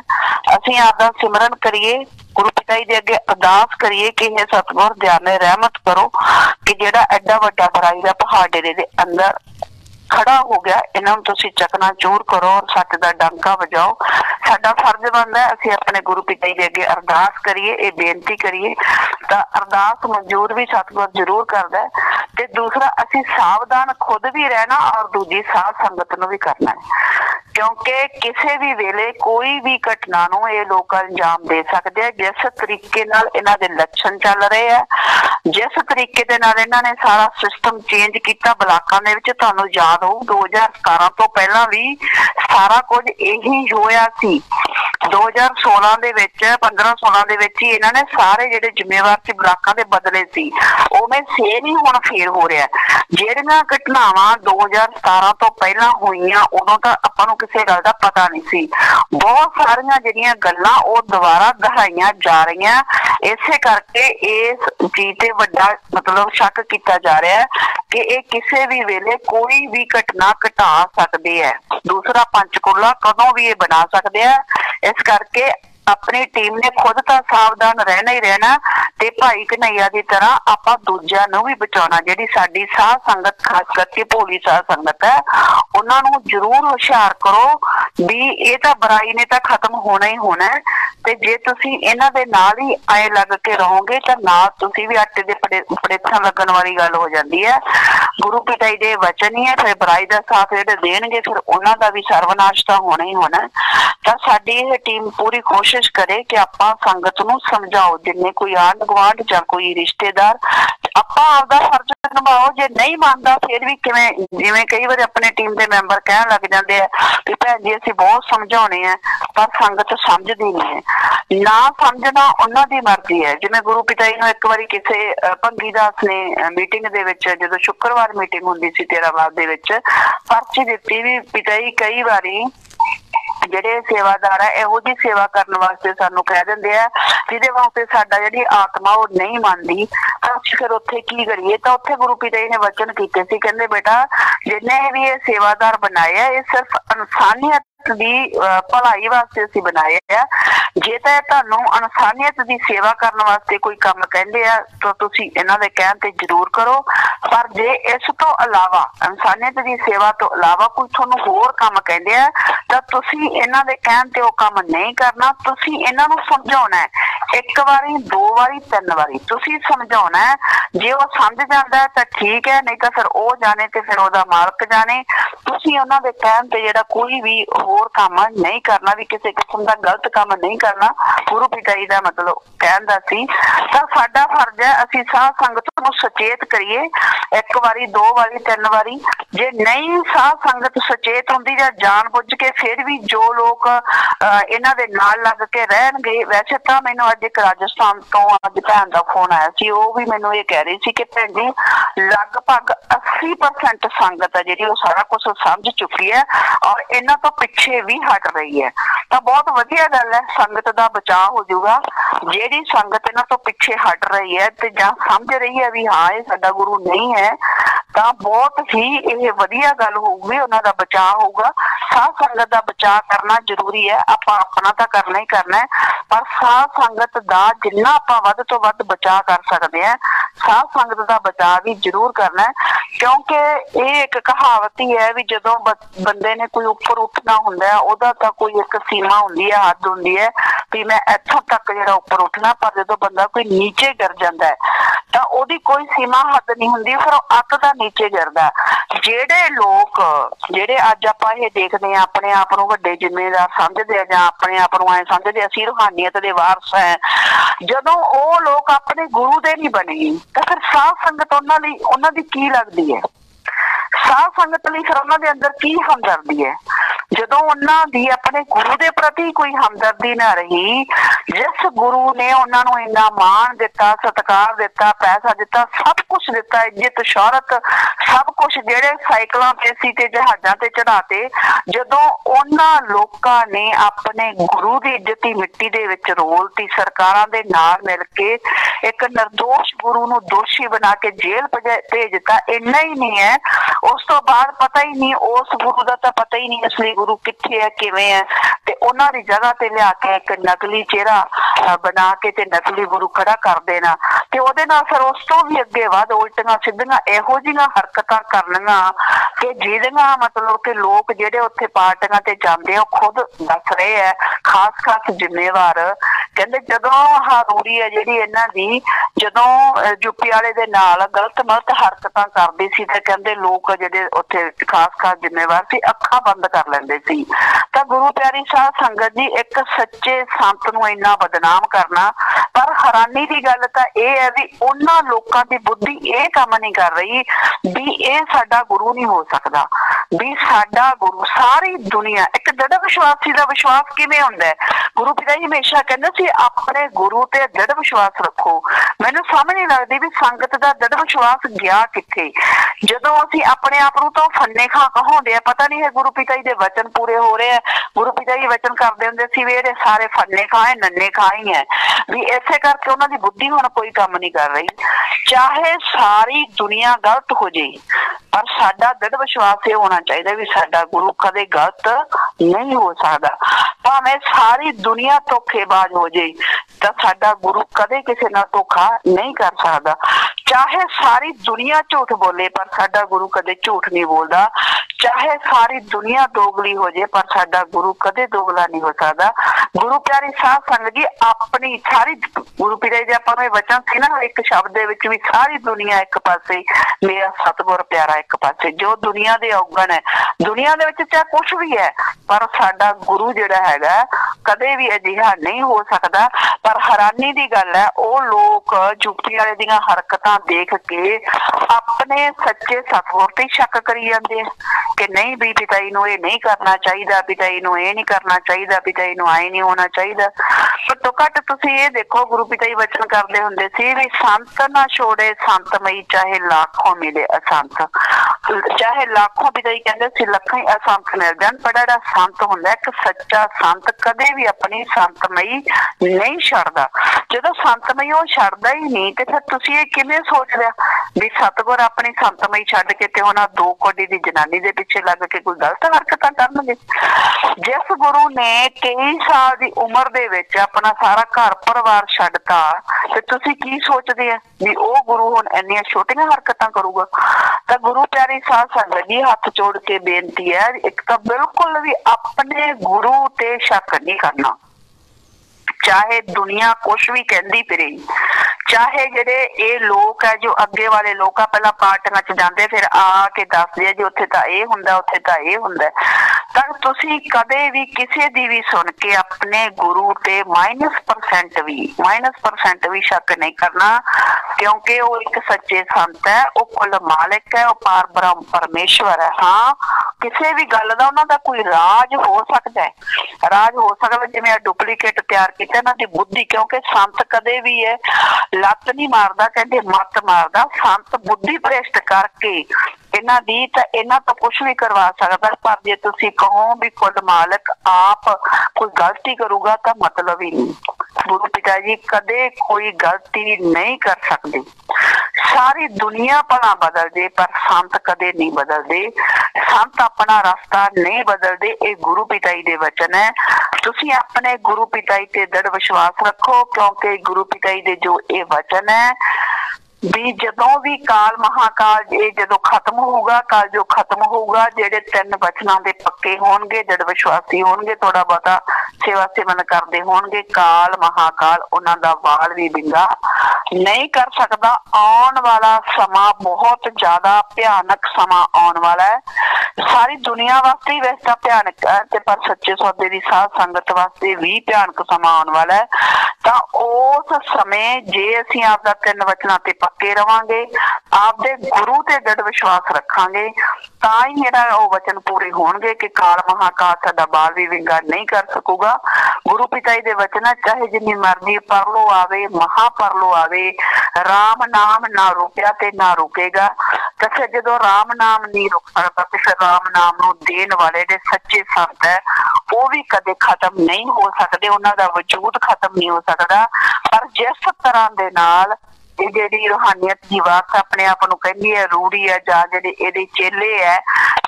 ਅਸੀਂ ਆਪਦਾ ਸਿਮਰਨ ਕਰੀਏ, ਗੁਰੂ ਪਿਤਾ ਜੀ ਦੇ ਅੱਗੇ ਅਰਦਾਸ ਕਰੀਏ ਕਿ ਇਹ ਸਤਿਗੁਰ ਦਿਆਨੇ ਰਹਿਮਤ ਕਰੋ ਕਿ ਜਿਹੜਾ ਐਡਾ ਵੱਡਾ ਬੁਰਾਈ ਦਾ ਪਹਾੜ ਡੇਰੇ ਦੇ ਅੰਦਰ ਖੜਾ ਹੋ ਗਿਆ, ਇਹਨਾਂ ਨੂੰ ਤੁਸੀਂ ਚਕਨਾ ਚੂਰ ਕਰੋ, ਸੱਚ ਦਾ ਡੰਕਾ ਵਜਾਓ। साडा फर्ज बनता है असीं अपने गुरु पिता जी दे अगे अरदास करिए, ये बेनती करिए। तो अरदास मंजूर भी सतगुर जरूर करदा है। ते दूसरा असीं सावधान खुद भी रहना और दूजी साध संगत नूं भी करना है, क्योंकि किसी भी वेले कोई भी घटना नूं ये लोग अंजाम दे सकते हैं। जिस तरीके नाल इन्हां दे लक्षण चल रहे हैं, जिस तरीके दे नाल इन्हां ने सारा सिस्टम चेंज किया ब्लाकां दे विच, तुहानूं याद हो 2017 तो पहला भी सारा कुछ यही होया सी। 2016 दे विच 15-16 दे विच ही इन्हां ने सारे जिहड़े जिम्मेवार सी ब्लाकां दे बदले सी, उवें सेम ही हुण फेर हो रहा है। जिहड़ियां घटनावां 2017 तो पहला होईयां उदों तां आपां नूं किसी गल दा पता नहीं सी। बहुत सारियां जिहड़ियां गल्लां वो दोबारा दोहराईयां जा रहीआं, इसे करके इस चीज ते वड्डा मतलब शक किया जा रहा है कि ये किसी भी वेले कोई भी घटना घटा सकते है। दूसरा पंचकूला कदों भी ये बना सकते हैं। इस करके अपनी टीम ने खुद तो सावधान रहना ही रहना, ते भाई कन्हैया की तरह आपां दूजिआं नूं भी बचाउणा। जिहड़ी साडी साध संगत खास करके भोली साध संगत है, उन्हां नूं जरूर हुशियार करो भी ये तां बुराई ने तां खत्म होना ही होना है। ते जे तुसीं इन्हां दे नाल ही आए लग के रहोगे तां नाल तुसीं भी आटे दे पड़ेथां लगन वाली गल हो जाती है। गुरु पिता जी दे वचन ही है, फिर बुराई दा साथ जेहड़े देणगे फिर उन्हां दा भी सर्वनाश तां होना ही होना है। तां साडी इह टीम पूरी कोशिश करे कि आपां संगत नूं समझाओ, जिन्ने कोई आंढ गुआंढ जां कोई रिश्तेदार, आपां आपदा फर्ज निभाओ। जे नहीं मानदा फिर भी किवें, जिवें कई बार अपने टीम दे मैंबर कहण लग जांदे है कि भैन जी असीं बहुत समझाउणे आ, पर संगत समझदी नहीं है। ना समझना उन्हां दी मर्जी है। जिवें गुरु पिता जी नूं एक बारी किसे भंगी दास ने मीटिंग दे विच, जदों शुक्रवार मीटिंग हुंदी सी तेराबाद दे विच, पर्ची दित्ती भी पिता जी कई बारी ਜਿਹੜੇ सेवादार है ਇਹੋ जी सेवा करने वास्ते सानू कह दिंदे आ, जिहदे वास्ते साडा जिहड़ी आत्मा वो नहीं मानदी, तां असीं फिर उत्थे की करिए। तां उत्थे गुरु पिता जी ने वचन कीते सी, कहंदे बेटा जिन्ने भी ये सेवादार बनाए आ, ये सिर्फ इंसानियत दी भलाई वास्ते असीं बनाए आ। जे तां तुहानूं इंसानियत दी सेवा करने वास्ते कोई काम कहंदे आ तां तुसीं इन्हां दे कहण ते जरूर करो, पर जे इस तो अलावा इंसानियत दी सेवा तो अलावा कोई तुहानूं होर काम कहंदे आ तां तुसीं इन्हां दे कहण ते ओह काम नहीं करना। तुसीं इन्हां नूं समझाउणा है, एक बारी दो बारी तीन बारी तुसीं समझाउणा है। जे ओह समझ जांदा है तां ठीक है, नहीं तां फिर ओह जाने ते फिर ओहदा मालक जाने। तुसीं उन्हां दे कहण ते जिहड़ा कोई भी होर काम नहीं करना, भी किसी किस्म का गलत काम नहीं करना। गुरु पिता जी का मतलब कहण दा सी। तां साडा फर्ज है असीं साध संगत नूं सचेत करिए, एक बारी दो बारी तीन बारी। जे नहीं साध संगत सचेत हुंदी जां जान बुझ के फिर भी जो लोग इन्हां दे नाल लग के रहणगे। वैसे तां मैनूं अज एक राजस्थान तो अज भैन दा फोन आया सी, ओह भी मैनूं ये कह रही सी कि भैन जी लगभग 80% संगत है जिहड़ी ओह सारा कुछ समझ चुकी है और इन्हां तो पिछे भी हट रही है। तो बहुत वधिया गल है, संगत दा बचाव हो जाऊगा। जिहड़ी संगत इन्हां तो पिछे हट रही है ते जां समझ रही है भी हाँ ये साडा गुरु नहीं है, तां बहुत ही यह वधिया गल होऊगी, उन्हां दा बचाव होऊगा। साध संगत दा बचाव करना जरूरी है, आपां अपना तां करना ही करना है, पर साध संगत दा जिन्ना आपां वध तो वध बचाव कर सकते हैं, साध संगत दा बचाव भी जरूर करना है। क्योंकि ये एक कहावत ही है भी जदों बंदे ने कोई उपर उठना हुंदा है, ओहदा तां कोई एक सीमा हुंदी है, हद हुंदी है भी मैं इत्थों तक जिहड़ा उपर उठना। पर जदों बंदा कोई नीचे गिर जांदा है तां ओहदी कोई सीमा हद नहीं हुंदी, फिर अत दा नीचे गिरदा। ਜਿਹੜੇ ਲੋਕ ਜਿਹੜੇ ਅੱਜ ਆਪਾਂ ਇਹ ਦੇਖਦੇ ਆ ਆਪਣੇ ਆਪ ਨੂੰ ਵੱਡੇ ਜ਼ਿੰਮੇਦਾਰ ਸਮਝਦੇ ਆ ਜਾਂ ਆਪਣੇ ਆਪ ਨੂੰ ਐ ਸਮਝਦੇ ਅਸੀਂ ਰੂਹਾਨੀਅਤ ਦੇ ਵਾਰਸ ਹੈ, ਜਦੋਂ ਉਹ ਲੋਕ ਆਪਣੇ ਗੁਰੂ ਦੇ ਨਹੀਂ ਬਣੇ ਤਾਂ ਫਿਰ ਸਾਧ ਸੰਗਤ ਉਹਨਾਂ ਲਈ ਉਹਨਾਂ ਦੀ ਕੀ ਲੱਗਦੀ ਹੈ? ਸਾਧ ਸੰਗਤ ਲਈ ਫਿਰ ਉਹਨਾਂ ਦੇ ਅੰਦਰ ਕੀ ਹਮਦਰਦੀ ਹੈ? ਜਦੋਂ ਉਹਨਾਂ ਦੀ ਆਪਣੇ ਗੁਰੂ ਦੇ ਪ੍ਰਤੀ ਕੋਈ ਹਮਦਰਦੀ ਨਾ ਰਹੀ, ਜਿਸ ਗੁਰੂ ਨੇ ਉਹਨਾਂ ਨੂੰ ਇੰਨਾ ਮਾਣ ਦਿੱਤਾ, ਸਤਿਕਾਰ ਦਿੱਤਾ, ਪੈਸਾ ਦਿੱਤਾ, ਸਭ ਕੁਛ ਦਿੱਤਾ, ਇੱਜ਼ਤ ਸ਼ੌਹਰਤ ਸਭ ਕੁਛ, ਜਿਹੜੇ ਸਾਈਕਲਾਂ ਤੇ ਸੀ ਤੇ ਜਹਾਜ਼ਾਂ ਤੇ ਚੜਾਤੇ, ਜਦੋਂ ਉਹਨਾਂ ਲੋਕਾਂ ਨੇ ਆਪਣੇ ਗੁਰੂ ਦੀ ਇੱਜ਼ਤ ਹੀ ਮਿੱਟੀ ਦੇ ਵਿੱਚ ਰੋਲਤੀ, ਸਰਕਾਰਾਂ ਦੇ ਨਾਲ ਮਿਲ ਕੇ ਇੱਕ ਨਿਰਦੋਸ਼ ਗੁਰੂ ਨੂੰ ਦੋਸ਼ੀ ਬਣਾ ਕੇ ਜੇਲ੍ਹ ਭੇਜ ਦਿੱਤਾ। ਇੰਨਾ ਹੀ ਨਹੀਂ ਹੈ, उस तो बाद पता ही नहीं, उस गुरु का तो पता ही नहीं असली गुरु कित्थे है किवें है, ते उन्हां दी जगह ते लिया के एक नकली चेहरा बना के ते नकली गुरु खड़ा कर देना, ते ओहदे नाल फिर उस तो भी अगे वध उल्टियां सिद्धियां इहो जिहियां हरकतां करनियां कि जिहदियां मतलब कि लोग जिहड़े उत्थे पार्टियां ते जांदे ओ खुद दस रहे है, खास खास जिम्मेवार कहंदे जदों आह रूड़ी है जिहड़ी इन्हां दी जदों यूपी वाले दे नाल गलत मलत हरकतां करदी सी ते कहंदे लोग जिहड़े उत्थे खास खास जिम्मेवार सी अखां बंद कर लैंदे सी। तां गुरु प्यारी साध संगत जी एक सच्चे संत नूं इन्ना बदनाम करना, पर हैरानी की गल तां इह है भी उन्हां लोकां दी बुद्धि इह काम नहीं कर रही भी इह साडा गुरु नहीं हो सकदा, भी साडा गुरु सारी दुनिया एक दृढ़ विश्वासी दा विश्वास किवें हुंदा है। गुरु पिता जी हमेशा कहंदे सी अपने गुरु ते दृढ़ विश्वास रखो। मैनूं समझ नहीं लगदी भी संगत दा दृढ़ विश्वास गया कित्थे, जदों असीं अपने आप नूं तां फन्ने खां कहाउंदे आ, पता नहीं है गुरु पिता जी दे वचन पूरे हो रहे हैं। गुरु पिता जी वचन करदे हुंदे सी वी इहदे सारे फन्ने खां है नन्ने खां ही है, भी इसे करके उन्हां दी बुद्धि हुण कोई काम नहीं कर रही। चाहे सारी दुनिया गलत हो जाए पर साडा दृढ़ विश्वास यह होना चाहिए भी साडा गुरु कदे गलत नहीं हो सकता, भावें सारी दुनिया धोखेबाज हो जाए तो साडा गुरु कदे किसी नाल धोखा नहीं कर सकता। चाहे सारी दुनिया झूठ बोले पर साडा गुरु कदे झूठ नहीं बोलता, चाहे सारी दुनिया दोगली हो जाए पर साडा गुरु कदे दोगला नहीं हो सकता। गुरु प्यारी साध संगत जी अपनी सारी गुरु पिता जी आपां नूं वचन सी ना एक शब्द दे विच भी सारी दुनिया एक पासे, मेरा सतगुर प्यारा एक पासे, जो दुनिया दे औगण है दुनिया दे विच चाहे कुछ भी है पर साडा गुरु जिहड़ा हैगा कदे भी अजिहा नहीं हो सकता। पर हैरानी की गल है वो लोग यूपी वाले दीयां हरकतां देख के अपने सच्चे सतगुर ते शक करी जांदे कि नहीं भी पिता जी नूं इह नहीं करना चाहिए, पिता जी नूं इह नहीं करना चाहिए, पिता जी नूं आए नहीं होना चाहिए। घट्टो घट तुसीं इह देखो गुरु पिता जी वचन करदे हुंदे सी भी संत ना छोड़े संतमई चाहे लाखों मिले असंत, चाहे लाखों पिता जी कहंदे सी लखां ही असंत मिल जाण पर जिहड़ा संत हुंदा एक सच्चा संत कदे भी अपनी संतमई नहीं छड्डदा। जदों संतमई वो छड्डदा ही नहीं ते फिर तुसीं इह किवें सोच लिया भी सतगुर अपनी संतमई छड्ड के ते उहनां दो कोडी दी जनानी दे पिछे लग के कोई गलत हरकतां करनगे। जिस गुरु ने 23 साल की उम्र दे विच अपना सारा घर परिवार छड्डता ते तुसीं की सोचदे आ भी वो गुरु हुण इन्नियां छोटियां हरकतां करूगा। तां गुरु प्यारी साध संगत जी हाथ जोड़ के बेनती है एक तां बिल्कुल भी अपने गुरु ते शक नहीं करना, चाहे दुनिया कुछ भी कहती फिरे, चाहे जेडे ये लोग है जो अगे वाले लोग पहला पार्टियां च जाते फिर आके दसदे जी उत्थे तां इह हुंदा उत्थे तां इह हुंदा, तां तुसीं कदे भी किसी दी भी सुन के अपने गुरु ते -% भी शक नहीं करना, क्योंकि वो एक सच्चे संत है, वो कुल मालिक है, वो पार ब्रह्म परमेश्वर है। हाँ किसी भी गल दा उन्हां दा कोई राज हो सकता है, राज हो सकता जिवें डुप्लीकेट तैयार कीते ना दी बुद्धि, क्योंकि संत कदे भी है लत नहीं मारदा, कहते मत मारदा, संत बुद्धि भ्रष्ट करके इन्हां दी तां इन्हां तो कुछ भी करवा सकदा। पर जे तुसीं कहो भी खुद मालिक आप कोई गलती करूगा तो मतलब ही नहीं। गुरु पिता जी कदे कोई गलती नहीं कर सकते, सारी दुनिया भला बदल दे पर संत कदे नहीं बदलते, संत अपना रास्ता नहीं बदलते। ये गुरु पिता जी दे वचन है, तुसीं अपने गुरु पिता जी ते दृढ़ विश्वास रखो, क्योंकि गुरु पिता जी दे जो ये वचन है भी जदों भी काल महाकाल ये जदों खत्म होगा, काल जो खत्म होगा, जेडे 3 वचनां दे पक्के होणगे, दृढ़ विश्वासी होणगे, थोड़ा बहुता सेवा सेवन करते होणगे, काल महाकाल उन्हां दा वाल भी विंगा नहीं कर सकता। आने वाला समा बहुत ज्यादा भयानक समा आने वाला है, सारी दुनिया वास्ते ही वैसे भयानक है ते पर सच्चे सौदे दी साध संगत वास्ते भी भयानक समा आने वाला है। तां उस समय जे असीं आपदा 3 वचनां ते पक्के रवांगे, आपदे गुरु ते दृढ़ विश्वास रखांगे, तां ही मेरा वो वचन पूरे होणगे कि काल महाकाल साडा बाल भी विंगा नहीं कर सकूगा। गुरु पिता जी दे वचन चाहे जिन्नी मर्जी परलो आवे महापरलो आवे, राम नाम ना रुकिया ते ना रुकेगा। तो फिर जो राम नाम नहीं रुक सकता तो फिर राम नाम नूं देण वाले दे सच्चे संत है वो भी कदे खत्म नहीं हो सकते, उन्हां दा वजूद खत्म नहीं हो सकता। पर जिस तरह दे नाल ਇਹ ਜਿਹੜੀ ਰੂਹਾਨੀਅਤ ਦੀ ਵਾਰਤਾ ਆਪਣੇ ਆਪ ਨੂੰ ਕਹਿੰਦੀ ਹੈ ਰੂੜੀ ਹੈ ਜਾਂ ਜਿਹੜੇ ਇਹਦੇ ਚੇਲੇ ਹੈ,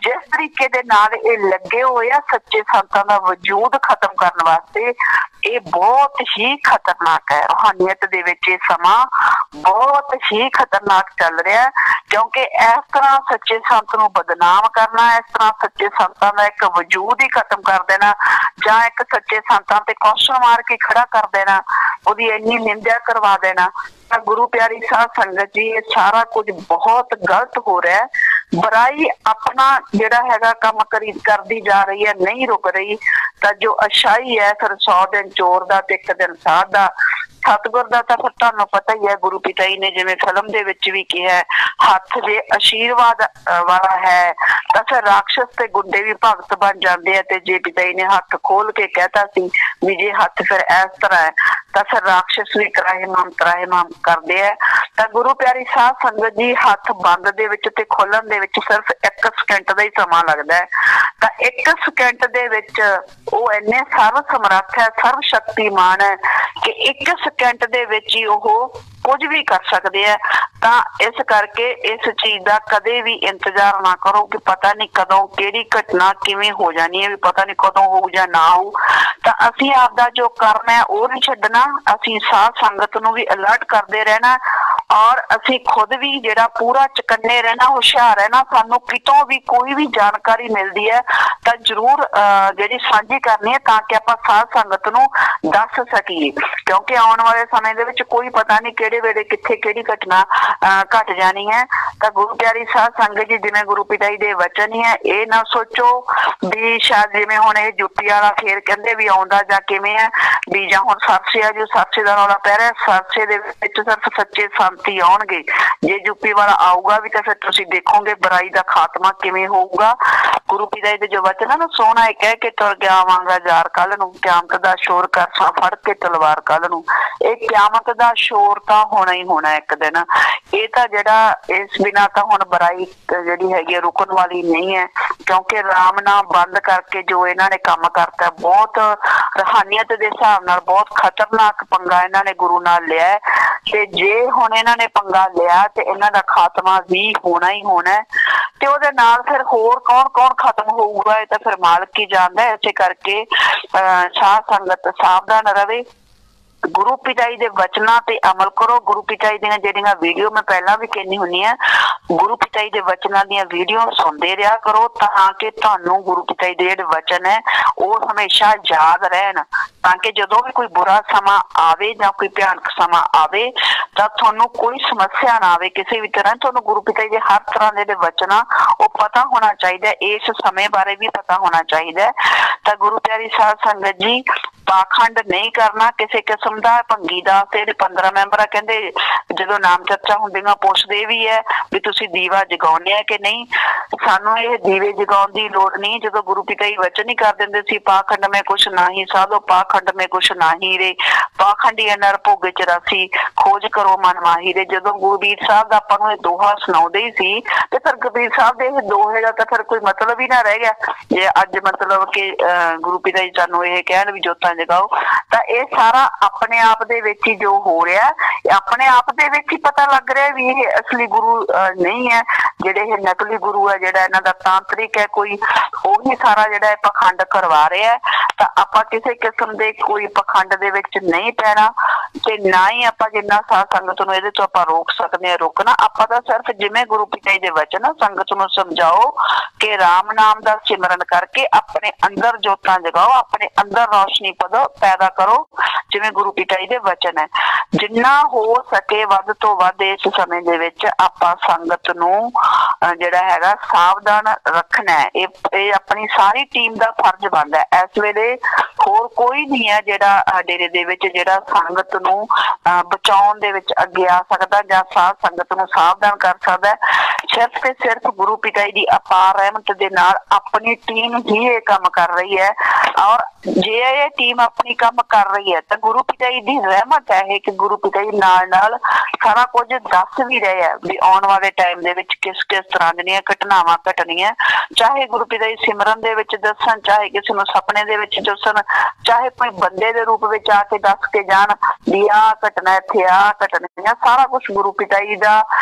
ਜਿਸ ਤਰੀਕੇ ਦੇ ਨਾਲ ਇਹ ਲੱਗੇ ਹੋਏ ਆ ਸੱਚੇ ਸੰਤਾਂ ਦਾ ਵਜੂਦ ਖਤਮ ਕਰਨ ਵਾਸਤੇ, ਇਹ ਬਹੁਤ ਹੀ ਖਤਰਨਾਕ ਹੈ। ਰੂਹਾਨੀਅਤ ਦੇ ਵਿੱਚ ਇਹ ਸਮਾਂ ਬਹੁਤ ਹੀ ਖਤਰਨਾਕ ਚੱਲ ਰਿਹਾ ਹੈ, ਕਿਉਂਕਿ ਇਸ ਤਰ੍ਹਾਂ ਸੱਚੇ ਸੰਤ ਨੂੰ ਬਦਨਾਮ ਕਰਨਾ, ਇਸ ਤਰ੍ਹਾਂ ਸੱਚੇ ਸੰਤਾਂ ਦਾ ਇੱਕ ਵਜੂਦ ਹੀ ਖਤਮ ਕਰ ਦੇਣਾ, ਜਾਂ ਇੱਕ ਸੱਚੇ ਸੰਤਾਂ ਤੇ ਕੁਐਸਚਨ ਮਾਰ ਕੇ ਖੜਾ ਕਰ ਦੇਣਾ, ਉਹਦੀ ਇੰਨੀ ਨਿੰਦਿਆ ਕਰਵਾ ਦੇਣਾ, ਤਾਂ ਗੁਰੂ ਪਿਆਰੀ ਸਾਧ ਸੰਗਤ ਜੀ ਇਹ ਸਾਰਾ ਕੁਝ ਬਹੁਤ ਗਲਤ ਹੋ ਰਿਹਾ ਹੈ। ਬੁਰਾਈ ਆਪਣਾ ਜਿਹੜਾ ਹੈਗਾ ਕੰਮ ਕਰਦੀ ਜਾ ਰਹੀ ਹੈ, ਨਹੀਂ ਰੁਕ ਰਹੀ। ਤਾਂ ਜੋ ਅੱਛਾਈ ਹੈ ਫਿਰ 100 ਦਿਨ ਚੋਰ ਦਾ ਤੇ 1 ਦਿਨ ਸਾਧ ਦਾ। ਸਤਿਗੁਰ ਦਾ ਤਾਂ ਫਿਰ ਤੁਹਾਨੂੰ ਪਤਾ ਹੀ ਹੈ, ਗੁਰੂ ਪਿਤਾ ਜੀ ਨੇ ਜਿਵੇਂ ਫਿਲਮ ਦੇ ਵਿੱਚ ਵੀ ਕਿਹਾ, ਹੱਥ ਜੇ ਆਸ਼ੀਰਵਾਦ ਵਾਲਾ ਹੈ ਤਾਂ ਫਿਰ ਰਾਖਸ਼ ਤੇ ਗੁੰਡੇ ਵੀ ਭਗਤ ਬਣ ਜਾਂਦੇ ਆ। ਤੇ ਜੇ ਪਿਤਾ ਜੀ ਨੇ ਹੱਥ ਖੋਲ ਕੇ ਕਹਿਤਾ ਸੀ ਵੀ ਜੇ ਹੱਥ ਫਿਰ ਇਸ ਤਰ੍ਹਾਂ ਹੈ ਤਾਂ ਫਿਰ ਰਾਖਸ਼ ਵੀ ਤਰਾਹਿਮਾਮ ਕਰਦੇ ਆ। ਤਾਂ ਗੁਰੂ ਪਿਆਰੀ ਸਾਧ ਸੰਗਤ ਜੀ, ਹੱਥ ਬੰਦ ਦੇ ਵਿੱਚ ਤੇ ਖੋਲਣ ਦੇ ਵਿੱਚ ਸਿਰਫ 1 ਸਕਿੰਟ ਦਾ ਹੀ ਸਮਾਂ ਲੱਗਦਾ ਹੈ। ਤਾਂ 1 ਸਕਿੰਟ ਦੇ ਵਿੱਚ ਉਹ ਇੰਨੇ ਸਰਵ ਸਮਰੱਥ ਹੈ, ਸਰਵ ਸ਼ਕਤੀਮਾਨ ਹੈ ਕਿ 1 ਸਕਿੰਟ ਦੇ ਵਿੱਚ ਹੀ ਉਹ ਕੁਝ ਵੀ ਕਰ ਸਕਦੇ ਆ। ਤਾਂ ਇਸ ਕਰਕੇ ਇਸ ਚੀਜ਼ ਦਾ ਕਦੇ ਵੀ ਇੰਤਜ਼ਾਰ ਨਾ ਕਰੋ ਕਿ ਪਤਾ ਨਹੀਂ ਕਦੋਂ ਕਿਹੜੀ ਘਟਨਾ ਕਿਵੇਂ ਹੋ ਜਾਣੀ ਹੈ, ਵੀ ਪਤਾ ਨਹੀਂ ਕਦੋਂ ਹੋਊ ਜਾਂ ਨਾ ਹੋਊ। ਤਾਂ ਅਸੀਂ ਆਪਦਾ ਜੋ ਕਰਨਾ ਹੈ ਉਹ ਨਹੀਂ ਛੱਡਣਾ, ਅਸੀਂ ਸਾਧ ਸੰਗਤ ਨੂੰ ਵੀ ਅਲਰਟ ਕਰਦੇ ਰਹਿਣਾ, ਔਰ ਅਸੀਂ ਖੁਦ ਵੀ ਜਿਹੜਾ ਪੂਰਾ ਚੁਕੰਨੇ ਰਹਿਣਾ, ਹੁਸ਼ਿਆਰ ਰਹਿਣਾ। ਸਾਨੂੰ ਕਿਤੋਂ ਵੀ ਕੋਈ ਵੀ ਜਾਣਕਾਰੀ ਮਿਲਦੀ ਹੈ ਤਾਂ ਜ਼ਰੂਰ ਜਿਹੜੀ ਸਾਂਝੀ ਕਰਨੀ ਹੈ, ਤਾਂ ਕਿ ਆਪਾਂ ਸਾਧ ਸੰਗਤ ਨੂੰ ਦੱਸ ਸਕੀਏ, ਕਿਉਂਕਿ ਆਉਣ ਵਾਲੇ ਸਮੇਂ ਦੇ ਵਿੱਚ ਕੋਈ ਪਤਾ ਨਹੀਂ ਕਿਹੜੇ ਵੇਲੇ ਕਿੱਥੇ ਕਿਹੜੀ ਘਟਨਾ ਘਟ ਜਾਣੀ ਹੈ। ਤਾਂ ਗੁਰੂ ਪਿਆਰੀ ਸਾਧ ਸੰਗਤ ਜੀ, ਜਿਵੇਂ ਗੁਰੂ ਪਿਤਾ ਜੀ ਦੇ ਵਚਨ ਹੀ ਹੈ, ਇਹ ਨਾ ਸੋਚੋ ਵੀ ਸ਼ਾਇਦ ਜਿਵੇਂ ਹੁਣ ਇਹ ਯੂਪੀ ਵਾਲਾ ਫੇਰ ਕਹਿੰਦੇ ਵੀ ਆਉਂਦਾ ਜਾਂ ਕਿਵੇਂ ਹੈ, ਵੀ ਜਾਂ ਹੁਣ ਸਰਸੇ ਆ, ਜੋ ਸਰਸੇ ਦਾ ਰੌਲਾ ਪੈ ਰਿਹਾ, ਸਰਸੇ ਦੇ ਵਿੱਚ ਸਿਰਫ ਸੱਚੇ ਸੰਤ ਹੀ ਆਉਣਗੇ। ਜੇ ਯੂਪੀ ਵਾਲਾ ਆਊਗਾ ਵੀ ਤਾਂ ਫਿਰ ਤੁਸੀਂ ਦੇਖੋਗੇ ਬੁਰਾਈ ਦਾ ਖਾਤਮਾ ਕਿਵੇਂ ਹੋਊਗਾ। ਗੁਰੂ ਪਿਤਾ ਜੀ ਦੇ ਜੋ ਵਚਨ ਹੈ ਨਾ, ਸੋਹਣਾ ਇਹ ਕਹਿ ਕੇ ਤੁਰ ਗਿਆ ਆਵਾਂਗਾ ਯਾਰ ਕੱਲ ਨੂੰ, ਕਿਆਮਤ ਦਾ ਸ਼ੋਰ ਕਰ ਸਾਂ ਫੜ ਕੇ ਤਲਵਾਰ ਕੱਲ ਨੂੰ। ਇਹ ਕਿਆਮਤ ਦਾ ਸ਼ੋਰ ਤਾਂ ਹੋਣਾ ਹੀ ਹੋਣਾ ਇੱਕ ਦਿਨ। ਇਹ ਤਾਂ ਜਿਹੜਾ ਇਸ ਬਿਨਾਂ ਤਾਂ ਹੁਣ ਬੁਰਾਈ ਜਿਹੜੀ ਹੈਗੀ ਹੈ ਰੁਕਣ ਵਾਲੀ ਨਹੀਂ ਹੈ, ਕਿਉਂਕਿ ਰਾਮ ਨਾਮ ਬੰਦ ਕਰਕੇ ਜੋ ਇਹਨਾਂ ਨੇ ਕੰਮ ਕਰਤਾ, ਬਹੁਤ ਰੂਹਾਨੀਅਤ ਦੇ ਹਿਸਾਬ ਨਾਲ ਬਹੁਤ ਖਤਰਨਾਕ ਪੰਗਾ ਇਹਨਾਂ ਨੇ ਗੁਰੂ ਨਾਲ ਲਿਆ। ਤੇ ਜੇ ਹੁਣ ਇਹਨਾਂ ਨੇ ਪੰਗਾ ਲਿਆ ਤੇ ਇਹਨਾਂ ਦਾ ਖਾਤਮਾ ਵੀ ਹੋਣਾ ਹੀ ਹੋਣਾ। ਤੇ ਉਹਦੇ ਨਾਲ ਫਿਰ ਹੋਰ ਕੌਣ ਖਤਮ ਹੋਊਗਾ, ਇਹ ਤਾਂ ਫਿਰ ਮਾਲਕ ਹੀ ਜਾਣਦਾ। ਇਸੇ ਕਰਕੇ ਸਾਧ ਸੰਗਤ ਸਾਵਧਾਨ ਰਵੇ, ਗੁਰੂ ਪਿਤਾ ਜੀ ਦੇ ਵਚਨਾਂ ਤੇ ਅਮਲ ਕਰੋ। ਗੁਰੂ ਪਿਤਾ ਜੀ ਦੀਆਂ ਜਿਹੜੀਆਂ ਵੀਡੀਓ ਮੈਂ ਪਹਿਲਾਂ ਵੀ ਕਹਿੰਦੀ ਹੁੰਦੀ ਹਾਂ, ਗੁਰੂ ਪਿਤਾ ਜੀ ਦੇ ਵਚਨਾਂ ਦੀਆਂ ਵੀਡੀਓ ਸੁਣਦੇ ਰਿਹਾ ਕਰੋ, ਤਾਂ ਕਿ ਤੁਹਾਨੂੰ ਗੁਰੂ ਪਿਤਾ ਜੀ ਦੇ ਜਿਹੜੇ ਵਚਨ ਹੈ ਉਹ ਹਮੇਸ਼ਾ ਯਾਦ ਰਹਿਣ, ਤਾਂ ਕਿ ਜਦੋਂ ਵੀ ਕੋਈ ਬੁਰਾ ਸਮਾਂ ਆਵੇ ਜਾਂ ਕੋਈ ਭਿਆਨਕ ਸਮਾਂ ਆਵੇ ਤਾਂ ਤੁਹਾਨੂੰ ਕੋਈ ਸਮੱਸਿਆ ਨਾ ਆਵੇ ਕਿਸੇ ਵੀ ਤਰ੍ਹਾਂ। ਤੁਹਾਨੂੰ ਗੁਰੂ ਪਿਤਾ ਜੀ ਦੇ ਹਰ ਤਰ੍ਹਾਂ ਦੇ ਵਚਨ ਉਹ ਪਤਾ ਹੋਣਾ ਚਾਹੀਦਾ, ਇਸ ਸਮੇਂ ਬਾਰੇ ਵੀ ਪਤਾ ਹੋਣਾ ਚਾਹੀਦਾ। ਤਾਂ ਗੁਰੂ ਪਿਆਰੀ ਸਾਧ ਸੰਗਤ ਜੀ, ਪਾਖੰਡ ਨਹੀਂ ਕਰਨਾ ਕਿਸੇ ਕਿਸਮ ਦਾ। ਭੰਗੀ ਦਾ ਤੇ 15 ਮੈਂਬਰ ਕਹਿੰਦੇ ਜਦੋਂ ਨਾਮ ਚਰਚਾ ਹੁੰਦੀਆਂ ਪੁੱਛਦੇ ਵੀ ਹੈ ਵੀ ਤੁਸੀਂ ਦੀਵਾ ਜਗਾਉਂਦੇ ਆ ਕਿ ਨਹੀਂ। ਸਾਨੂੰ ਇਹ ਦੀਵੇ ਜਗਾਉਣ ਦੀ ਲੋੜ ਨਹੀਂ, ਜਦੋਂ ਗੁਰੂ ਪਿਤਾ ਜੀ ਵਚਨ ਹੀ ਕਰ ਦਿੰਦੇ ਸੀ ਪਾਖੰਡ ਮੈਂ ਕੁਛ ਨਹੀਂ ਸਾਧੋ, ਪਾਖੰਡ ਮੈਂ ਕੁਛ ਨਹੀਂ ਰੇ, ਪਾਖੰਡੀ ਨਰ ਭੋਗੇ 84 ਖੋਜ ਕਰੋ ਮਨ ਮਾਹੀ ਰੇ। ਜਦੋਂ ਗੁਰਬੀਰ ਸਾਹਿਬ ਦਾ ਆਪਾਂ ਨੂੰ ਇਹ ਦੋਹਾ ਸੁਣਾਉਂਦੇ ਹੀ ਸੀ ਤੇ ਫਿਰ ਕਬੀਰ ਸਾਹਿਬ ਦੇ ਇਹ ਦੋਹੇ ਦਾ ਤਾਂ ਫਿਰ ਕੋਈ ਮਤਲਬ ਹੀ ਨਾ ਰਹਿ ਗਿਆ। ਜੇ ਅੱਜ ਮਤਲਬ ਕਿ ਗੁਰੂ ਪਿਤਾ ਜੀ ਸਾਨੂੰ ਇਹ ਕਹਿਣ ਵੀ ਜੋਤਾਂ ਜਗਾਓ, ਤਾਂ ਇਹ ਸਾਰਾ ਆਪਣੇ ਆਪ ਦੇ ਵਿੱਚ ਹੀ ਜੋ ਹੋ ਰਿਹਾ, ਆਪਣੇ ਆਪ ਦੇ ਵਿੱਚ ਹੀ ਪਤਾ ਲੱਗ ਰਿਹਾ ਵੀ ਇਹ ਅਸਲੀ ਗੁਰੂ ਨਹੀਂ ਹੈ, ਜਿਹੜੇ ਇਹ ਨਕਲੀ ਗੁਰੂ ਹੈ, ਜਿਹੜਾ ਇਹਨਾਂ ਦਾ ਤਾਂਤਰਿਕ ਹੈ ਕੋਈ, ਉਹੀ ਸਾਰਾ ਜਿਹੜਾ ਇਹ ਪਖੰਡ ਕਰਵਾ ਰਿਹਾ। ਤਾਂ ਆਪਾਂ ਕਿਸੇ ਕਿਸਮ ਦੇ ਕੋਈ ਪਖੰਡ ਦੇ ਵਿੱਚ ਨਹੀਂ ਪੈਣਾ, ਤੇ ਨਾ ਹੀ ਆਪਾਂ ਜਿੰਨਾ ਸਾਧ ਸੰਗਤ ਨੂੰ ਇਹਦੇ ਤੋਂ ਆਪਾਂ ਰੋਕ ਸਕਦੇ ਹਾਂ ਰੋਕਣਾ। ਆਪਾਂ ਤਾਂ ਸਿਰਫ ਜਿਵੇਂ ਗੁਰੂ ਪਿਤਾ ਜੀ ਦੇ ਵਚਨ ਸੰਗਤ ਨੂੰ ਸਮਝਾਓ ਕਿ ਰਾਮ ਨਾਮ ਦਾ ਸਿਮਰਨ ਕਰਕੇ ਆਪਣੇ ਅੰਦਰ ਜੋਤਾਂ ਜਗਾਓ, ਆਪਣੇ ਅੰਦਰ ਰੌਸ਼ਨੀ ਪੈਦਾ ਕਰੋ, ਜਿਵੇਂ ਗੁਰੂ ਪਿਤਾ ਜੀ ਦੇ ਵਚਨ ਹੈ। ਜਿੰਨਾ ਹੋ ਸਕੇ ਵੱਧ ਤੋਂ ਵੱਧ ਇਸ ਸਮੇਂ ਦੇ ਵਿੱਚ ਆਪਾਂ ਸੰਗਤ ਨੂੰ ਜਿਹੜਾ ਹੈਗਾ ਸਾਵਧਾਨ ਰੱਖਣਾ ਹੈ। ਇਹ ਆਪਣੀ ਸਾਰੀ ਟੀਮ ਦਾ ਫਰਜ਼ ਬਣਦਾ ਹੈ। ਇਸ ਵੇਲੇ ਹੋਰ ਕੋਈ ਨਹੀਂ ਹੈ ਜਿਹੜਾ ਡੇਰੇ ਦੇ ਵਿੱਚ ਜਿਹੜਾ ਸੰਗਤ ਨੂੰ ਬਚਾਉਣ ਦੇ ਵਿੱਚ ਅੱਗੇ ਆ ਸਕਦਾ ਜਾਂ ਸਾਧ ਸੰਗਤ ਨੂੰ ਸਾਵਧਾਨ ਕਰ ਸਕਦਾ। ਸਿਰਫ ਤੇ ਸਿਰਫ ਗੁਰੂ ਪਿਤਾ ਜੀ ਦੀ ਅਪਾਰ ਰਹਿਮਤ ਦੇ ਨਾਲ ਆਪਣੀ ਟੀਮ ਹੀ ਇਹ ਕੰਮ ਕਰ ਰਹੀ ਹੈ। और जे ये टीम अपनी काम कर रही है तो गुरु पिता जी की रहमत है कि गुरु पिता जी नाल सारा कुछ दस भी रहे हैं भी आने वाले टाइम दे विच किस किस तरह दी घटनावां घटनियां, चाहे गुरु पिता जी सिमरन दे विच दसन, चाहे किसी नूं सपने दे विच दसन, चाहे कोई बंदे दे रूप विच आके दस के जान भी आ घटना इत्थे आ घटना, सारा कुछ गुरु पिता जी दा।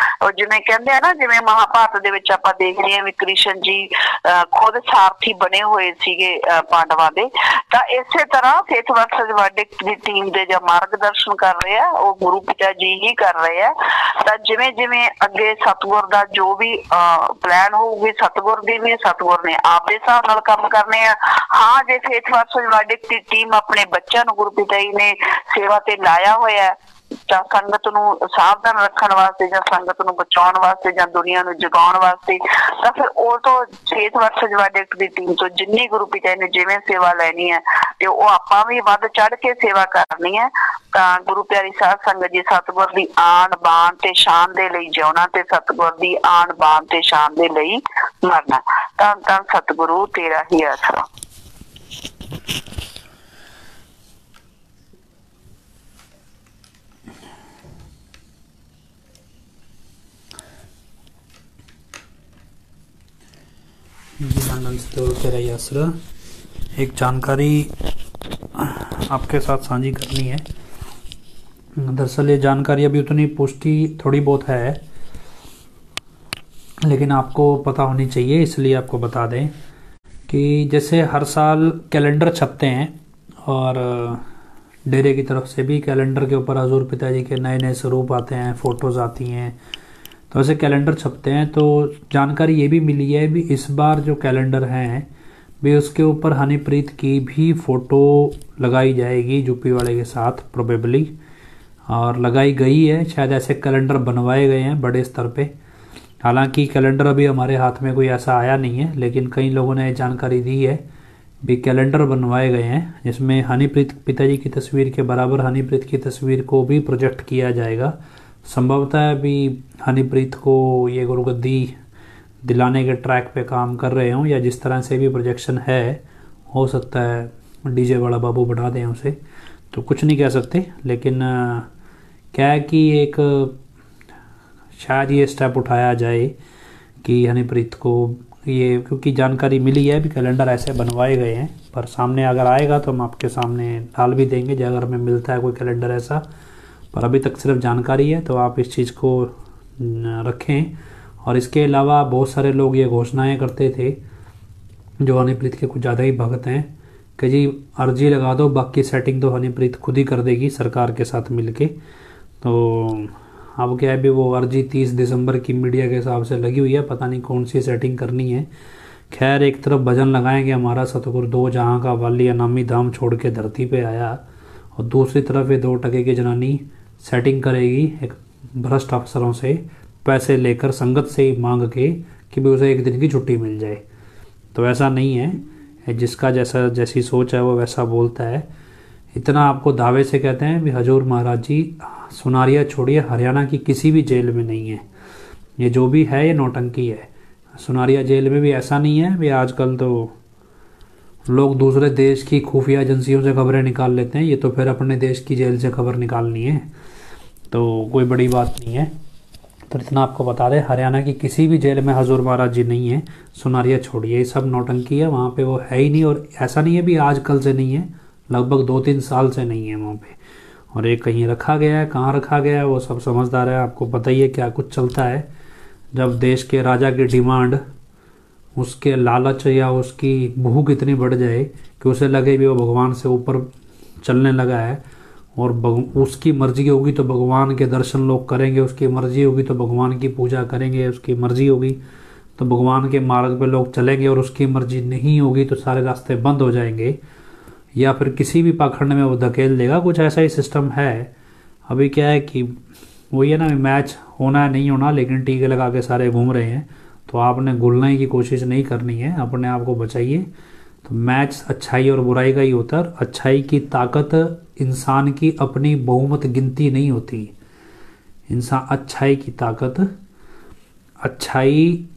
जिवें कहंदे आ ना, जिवें महाभारत दे विच आपां देखदे हां भी कृष्ण जी खुद सारथी बने हुए सीगे पांडवां दे, तां इसे तरह फेथ वर्सेस वर्डिक्ट दी टीम दे जो मार्गदर्शन कर रहे हैं वो गुरु पिता जी ही कर रहे हैं। तां जिवें जिवें अगे सतगुर दा जो भी प्लान होगी सतगुर दी भी सतगुर ने आप दे हिसाब नाल काम करने हैं। हाँ, जे फेथ वर्सेस वर्डिक्ट दी टीम अपने बच्चों नूं गुरु पिता जी ने सेवा ते लाया होया है, ਜਾਂ संगत नूं सावधान रखण वास्ते ਜਾਂ संगत नूं बचाउण वास्ते ਜਾਂ दुनिया नूं जगाउण वास्ते, तां फिर ਉਹ ਤੋਂ फेथ वर्सेस वर्डिक्ट दी टीम ਤੋਂ जिन्नी गुरु पिता ने जिवें सेवा लैनी है ते ਉਹ ਆਪਾਂ भी ਵੱਧ चढ़ के सेवा करनी है। तां गुरु प्यारी साध संगत जी सतगुर दी आन बान ते शान दे लई जिउणा ते सतगुर दी आन बान ते शान दे लई मरना। धन धन सतगुरु तेरा ही आसरा। तेरा ही आसरा। एक जानकारी आपके साथ साझी करनी है। दरअसल ये जानकारी अभी उतनी पुष्टि थोड़ी बहुत है, लेकिन आपको पता होनी चाहिए, इसलिए आपको बता दें कि जैसे हर साल कैलेंडर छपते हैं और डेरे की तरफ से भी कैलेंडर के ऊपर हजूर पिताजी के नए नए स्वरूप आते हैं, फ़ोटोज़ आती हैं, तो ऐसे कैलेंडर छपते हैं। तो जानकारी ये भी मिली है भी इस बार जो कैलेंडर हैं भी उसके ऊपर हनीप्रीत की भी फ़ोटो लगाई जाएगी यूपी वाले के साथ प्रोबेबली, और लगाई गई है। शायद ऐसे कैलेंडर बनवाए गए हैं बड़े स्तर पे। हालांकि कैलेंडर अभी हमारे हाथ में कोई ऐसा आया नहीं है, लेकिन कई लोगों ने जानकारी दी है भी कैलेंडर बनवाए गए हैं जिसमें हनीप्रीत पिताजी की तस्वीर के बराबर हनीप्रीत की तस्वीर को भी प्रोजेक्ट किया जाएगा। संभवतः भी हनीप्रीत को ये गुरुगद्दी दिलाने के ट्रैक पे काम कर रहे हों, या जिस तरह से भी प्रोजेक्शन है हो सकता है डीजे वाला बाबू बढ़ा दें उसे, तो कुछ नहीं कह सकते। लेकिन क्या है कि एक शायद ये स्टेप उठाया जाए कि हनीप्रीत को ये, क्योंकि जानकारी मिली है भी कैलेंडर ऐसे बनवाए गए हैं, पर सामने अगर आएगा तो हम आपके सामने डाल भी देंगे जो अगर हमें मिलता है कोई कैलेंडर ऐसा, पर अभी तक सिर्फ जानकारी है, तो आप इस चीज़ को रखें। और इसके अलावा बहुत सारे लोग ये घोषणाएं करते थे जो हनीप्रीत के कुछ ज़्यादा ही भक्त हैं कि जी अर्जी लगा दो, बाकी सेटिंग तो हनीप्रीत खुद ही कर देगी सरकार के साथ मिलके। तो अब क्या है भी वो अर्जी 30 दिसंबर की मीडिया के हिसाब से लगी हुई है, पता नहीं कौन सी सेटिंग करनी है। खैर, एक तरफ भजन लगाएंगे हमारा सतगुरु दो जहाँ का वाली अनामी धाम छोड़ के धरती पे आया, और दूसरी तरफ ये 2 टके की जनानी सेटिंग करेगी एक भ्रष्ट अफसरों से पैसे लेकर संगत से ही मांग के कि भी उसे एक दिन की छुट्टी मिल जाए। तो ऐसा नहीं है, जिसका जैसी सोच है वो वैसा बोलता है। इतना आपको दावे से कहते हैं भी हजूर महाराज जी सुनारिया छोड़िए हरियाणा की किसी भी जेल में नहीं है, ये जो भी है ये नौटंकी है। सुनारिया जेल में भी ऐसा नहीं है भी आजकल तो लोग दूसरे देश की खुफिया एजेंसियों से खबरें निकाल लेते हैं, ये तो फिर अपने देश की जेल से खबर निकालनी है, तो कोई बड़ी बात नहीं है। तो इतना आपको बता दें, हरियाणा की किसी भी जेल में हजूर महाराज जी नहीं है। सुनारिया छोड़िए, ये सब नौटंकी है, वहाँ पे वो है ही नहीं। और ऐसा नहीं है भी आजकल से नहीं है, लगभग 2-3 साल से नहीं है वहाँ पे। और एक कहीं रखा गया है, कहाँ रखा गया है वो सब समझदार है, आपको पता ही है क्या कुछ चलता है। जब देश के राजा की डिमांड, उसके लालच या उसकी भूख इतनी बढ़ जाए कि उसे लगे भी वो भगवान से ऊपर चलने लगा है, और उसकी मर्जी होगी तो भगवान के दर्शन लोग करेंगे, उसकी मर्जी होगी तो भगवान की पूजा करेंगे, उसकी मर्जी होगी तो भगवान के मार्ग पे लोग चलेंगे, और उसकी मर्जी नहीं होगी तो सारे रास्ते बंद हो जाएंगे, या फिर किसी भी पाखंड में वो धकेल देगा। कुछ ऐसा ही सिस्टम है। अभी क्या है कि वही है ना, मैच होना है नहीं होना, लेकिन टीके लगा के सारे घूम रहे हैं, तो आपने घुलने की कोशिश नहीं करनी है, अपने आप को बचाइए। तो मैच अच्छाई और बुराई का ही होता है। अच्छाई की ताकत इंसान की अपनी बहुमत गिनती नहीं होती। इंसान अच्छाई की ताकत, अच्छाई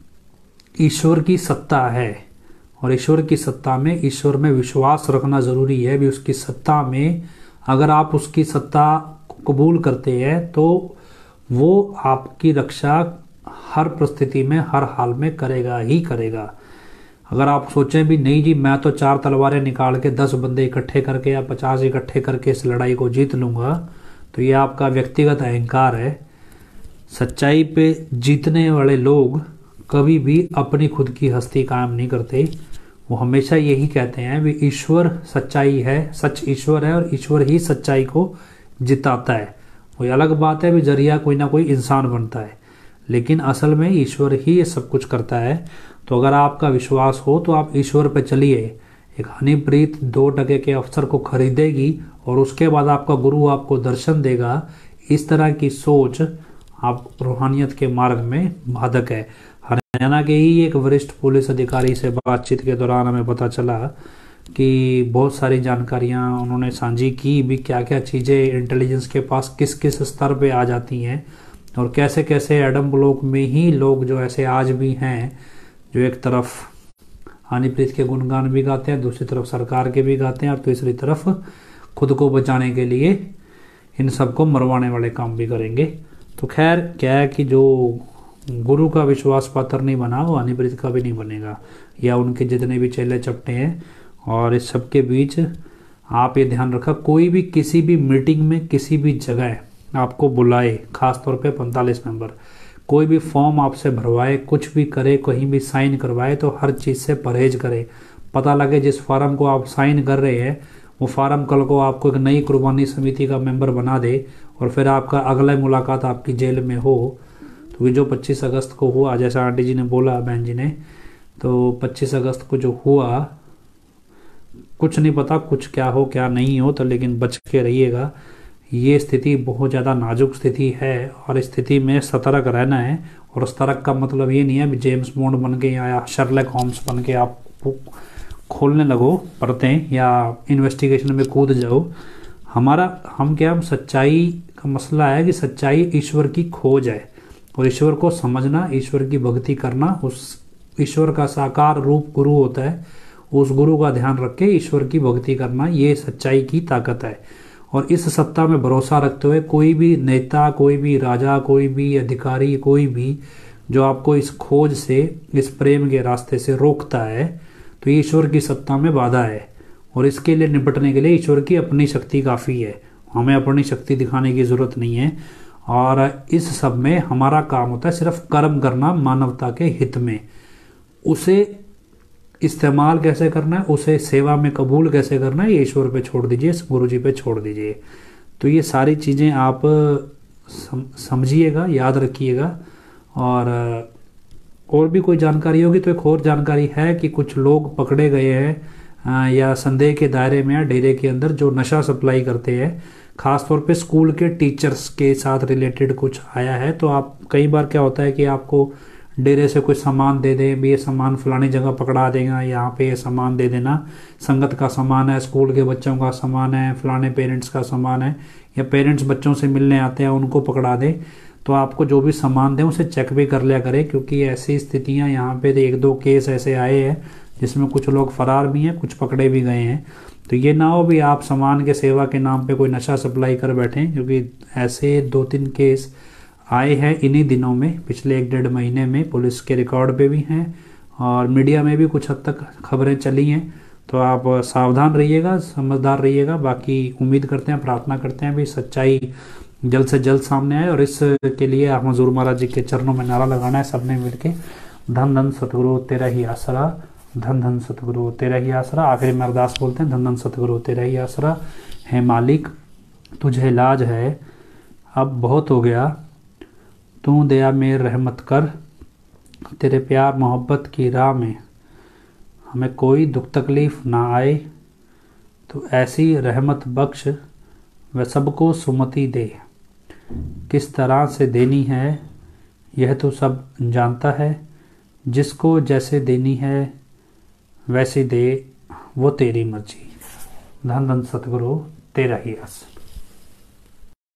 ईश्वर की सत्ता है, और ईश्वर की सत्ता में, ईश्वर में विश्वास रखना ज़रूरी है भी। उसकी सत्ता में अगर आप उसकी सत्ता को कबूल करते हैं तो वो आपकी रक्षा हर परिस्थिति में, हर हाल में करेगा ही करेगा। अगर आप सोचें भी नहीं जी मैं तो 4 तलवारें निकाल के 10 बंदे इकट्ठे करके या 50 इकट्ठे करके इस लड़ाई को जीत लूँगा, तो ये आपका व्यक्तिगत अहंकार है। सच्चाई पे जीतने वाले लोग कभी भी अपनी खुद की हस्ती कायम नहीं करते। वो हमेशा यही कहते हैं भी ईश्वर सच्चाई है, सच ईश्वर है और ईश्वर ही सच्चाई को जिताता है। वो अलग बात है भी जरिया कोई ना कोई इंसान बनता है, लेकिन असल में ईश्वर ही ये सब कुछ करता है। तो अगर आपका विश्वास हो तो आप ईश्वर पे चलिए। एक हनीप्रीत 2 टके के अवसर को खरीदेगी और उसके बाद आपका गुरु आपको दर्शन देगा। इस तरह की सोच आप रूहानियत के मार्ग में बाधक है। हरियाणा के ही एक वरिष्ठ पुलिस अधिकारी से बातचीत के दौरान हमें पता चला कि बहुत सारी जानकारियां उन्होंने साझी की भी, क्या क्या चीज़ें इंटेलिजेंस के पास किस किस स्तर पे आ जाती हैं और कैसे कैसे एडम ब्लॉक में ही लोग जो ऐसे आज भी हैं जो एक तरफ हनीप्रीत के गुणगान भी गाते हैं, दूसरी तरफ सरकार के भी गाते हैं और तीसरी तरफ खुद को बचाने के लिए इन सबको मरवाने वाले काम भी करेंगे। तो खैर क्या है कि जो गुरु का विश्वास पात्र नहीं बना वो हनीप्रीत का भी नहीं बनेगा, या उनके जितने भी चेले चपटे हैं। और इस सब के बीच आप ये ध्यान रखा, कोई भी किसी भी मीटिंग में किसी भी जगह आपको बुलाए, खासतौर पे 45 मेंबर, कोई भी फॉर्म आपसे भरवाए, कुछ भी करे, कहीं भी साइन करवाए, तो हर चीज़ से परहेज करें। पता लगे जिस फार्म को आप साइन कर रहे हैं वो फार्म कल को आपको एक नई कुर्बानी समिति का मेंबर बना दे और फिर आपका अगला मुलाकात आपकी जेल में हो। तो ये जो 25 अगस्त को हुआ, जैसा आंटी जी ने बोला, बहन जी ने, तो 25 अगस्त को जो हुआ, कुछ नहीं पता कुछ क्या हो क्या नहीं हो, तो लेकिन बच के रहिएगा। ये स्थिति बहुत ज़्यादा नाजुक स्थिति है और इस स्थिति में सतर्क रहना है। और सतर्क का मतलब ये नहीं है जेम्स बॉन्ड बन के या शर्लक होम्स बन के आप खोलने लगो परतें या इन्वेस्टिगेशन में कूद जाओ। हम सच्चाई का मसला है कि सच्चाई ईश्वर की खोज है और ईश्वर को समझना, ईश्वर की भक्ति करना, उस ईश्वर का साकार रूप गुरु होता है, उस गुरु का ध्यान रख के ईश्वर की भक्ति करना, ये सच्चाई की ताकत है। और इस सत्ता में भरोसा रखते हुए कोई भी नेता, कोई भी राजा, कोई भी अधिकारी, कोई भी जो आपको इस खोज से, इस प्रेम के रास्ते से रोकता है, तो ईश्वर की सत्ता में बाधा है। और इसके लिए निपटने के लिए ईश्वर की अपनी शक्ति काफ़ी है, हमें अपनी शक्ति दिखाने की ज़रूरत नहीं है। और इस सब में हमारा काम होता है सिर्फ कर्म करना मानवता के हित में। उसे इस्तेमाल कैसे करना है, उसे सेवा में कबूल कैसे करना है, ये ईश्वर पे छोड़ दीजिए, गुरु जी पे छोड़ दीजिए। तो ये सारी चीज़ें आप समझिएगा, याद रखिएगा। और भी कोई जानकारी होगी तो एक और जानकारी है कि कुछ लोग पकड़े गए हैं या संदेह के दायरे में या डेरे के अंदर जो नशा सप्लाई करते हैं, खासतौर पे स्कूल के टीचर्स के साथ रिलेटेड कुछ आया है। तो आप कई बार क्या होता है कि आपको डेरे से कुछ सामान दे दें, भी ये सामान फलानी जगह पकड़ा देगा, यहाँ पे ये सामान दे देना, संगत का सामान है, स्कूल के बच्चों का सामान है, फलाने पेरेंट्स का सामान है, या पेरेंट्स बच्चों से मिलने आते हैं उनको पकड़ा दें। तो आपको जो भी सामान दें उसे चेक भी कर लिया करें, क्योंकि ऐसी स्थितियाँ यहाँ पे 1-2 केस ऐसे आए हैं जिसमें कुछ लोग फरार भी हैं, कुछ पकड़े भी गए हैं। तो ये ना हो भी आप सामान के सेवा के नाम पे कोई नशा सप्लाई कर बैठें, क्योंकि ऐसे 2-3 केस आए हैं इन्हीं दिनों में, पिछले 1-1.5 महीने में। पुलिस के रिकॉर्ड पे भी हैं और मीडिया में भी कुछ हद तक खबरें चली हैं। तो आप सावधान रहिएगा, समझदार रहिएगा। बाकी उम्मीद करते हैं, प्रार्थना करते हैं भी सच्चाई जल्द से जल्द सामने आए। और इसके लिए आप हजूर महाराज जी के चरणों में नारा लगाना है सबने मिलके, धन धन सतगुरु तेरा ही आसरा, धन धन सतगुरु तेरा ही आसरा। आखिरी में अरदास बोलते हैं, धन धन सतगुरु तेरा ही आसरा है मालिक, तुझे इलाज है, अब बहुत हो गया, तू दया में रहमत कर, तेरे प्यार मोहब्बत की राह में हमें कोई दुख तकलीफ ना आए, तो ऐसी रहमत बख्श व सबको सुमति दे। किस तरह से देनी है यह तो सब जानता है, जिसको जैसे देनी है वैसे दे, वो तेरी मर्जी। धन धन सतगुरु तेरा ही आस।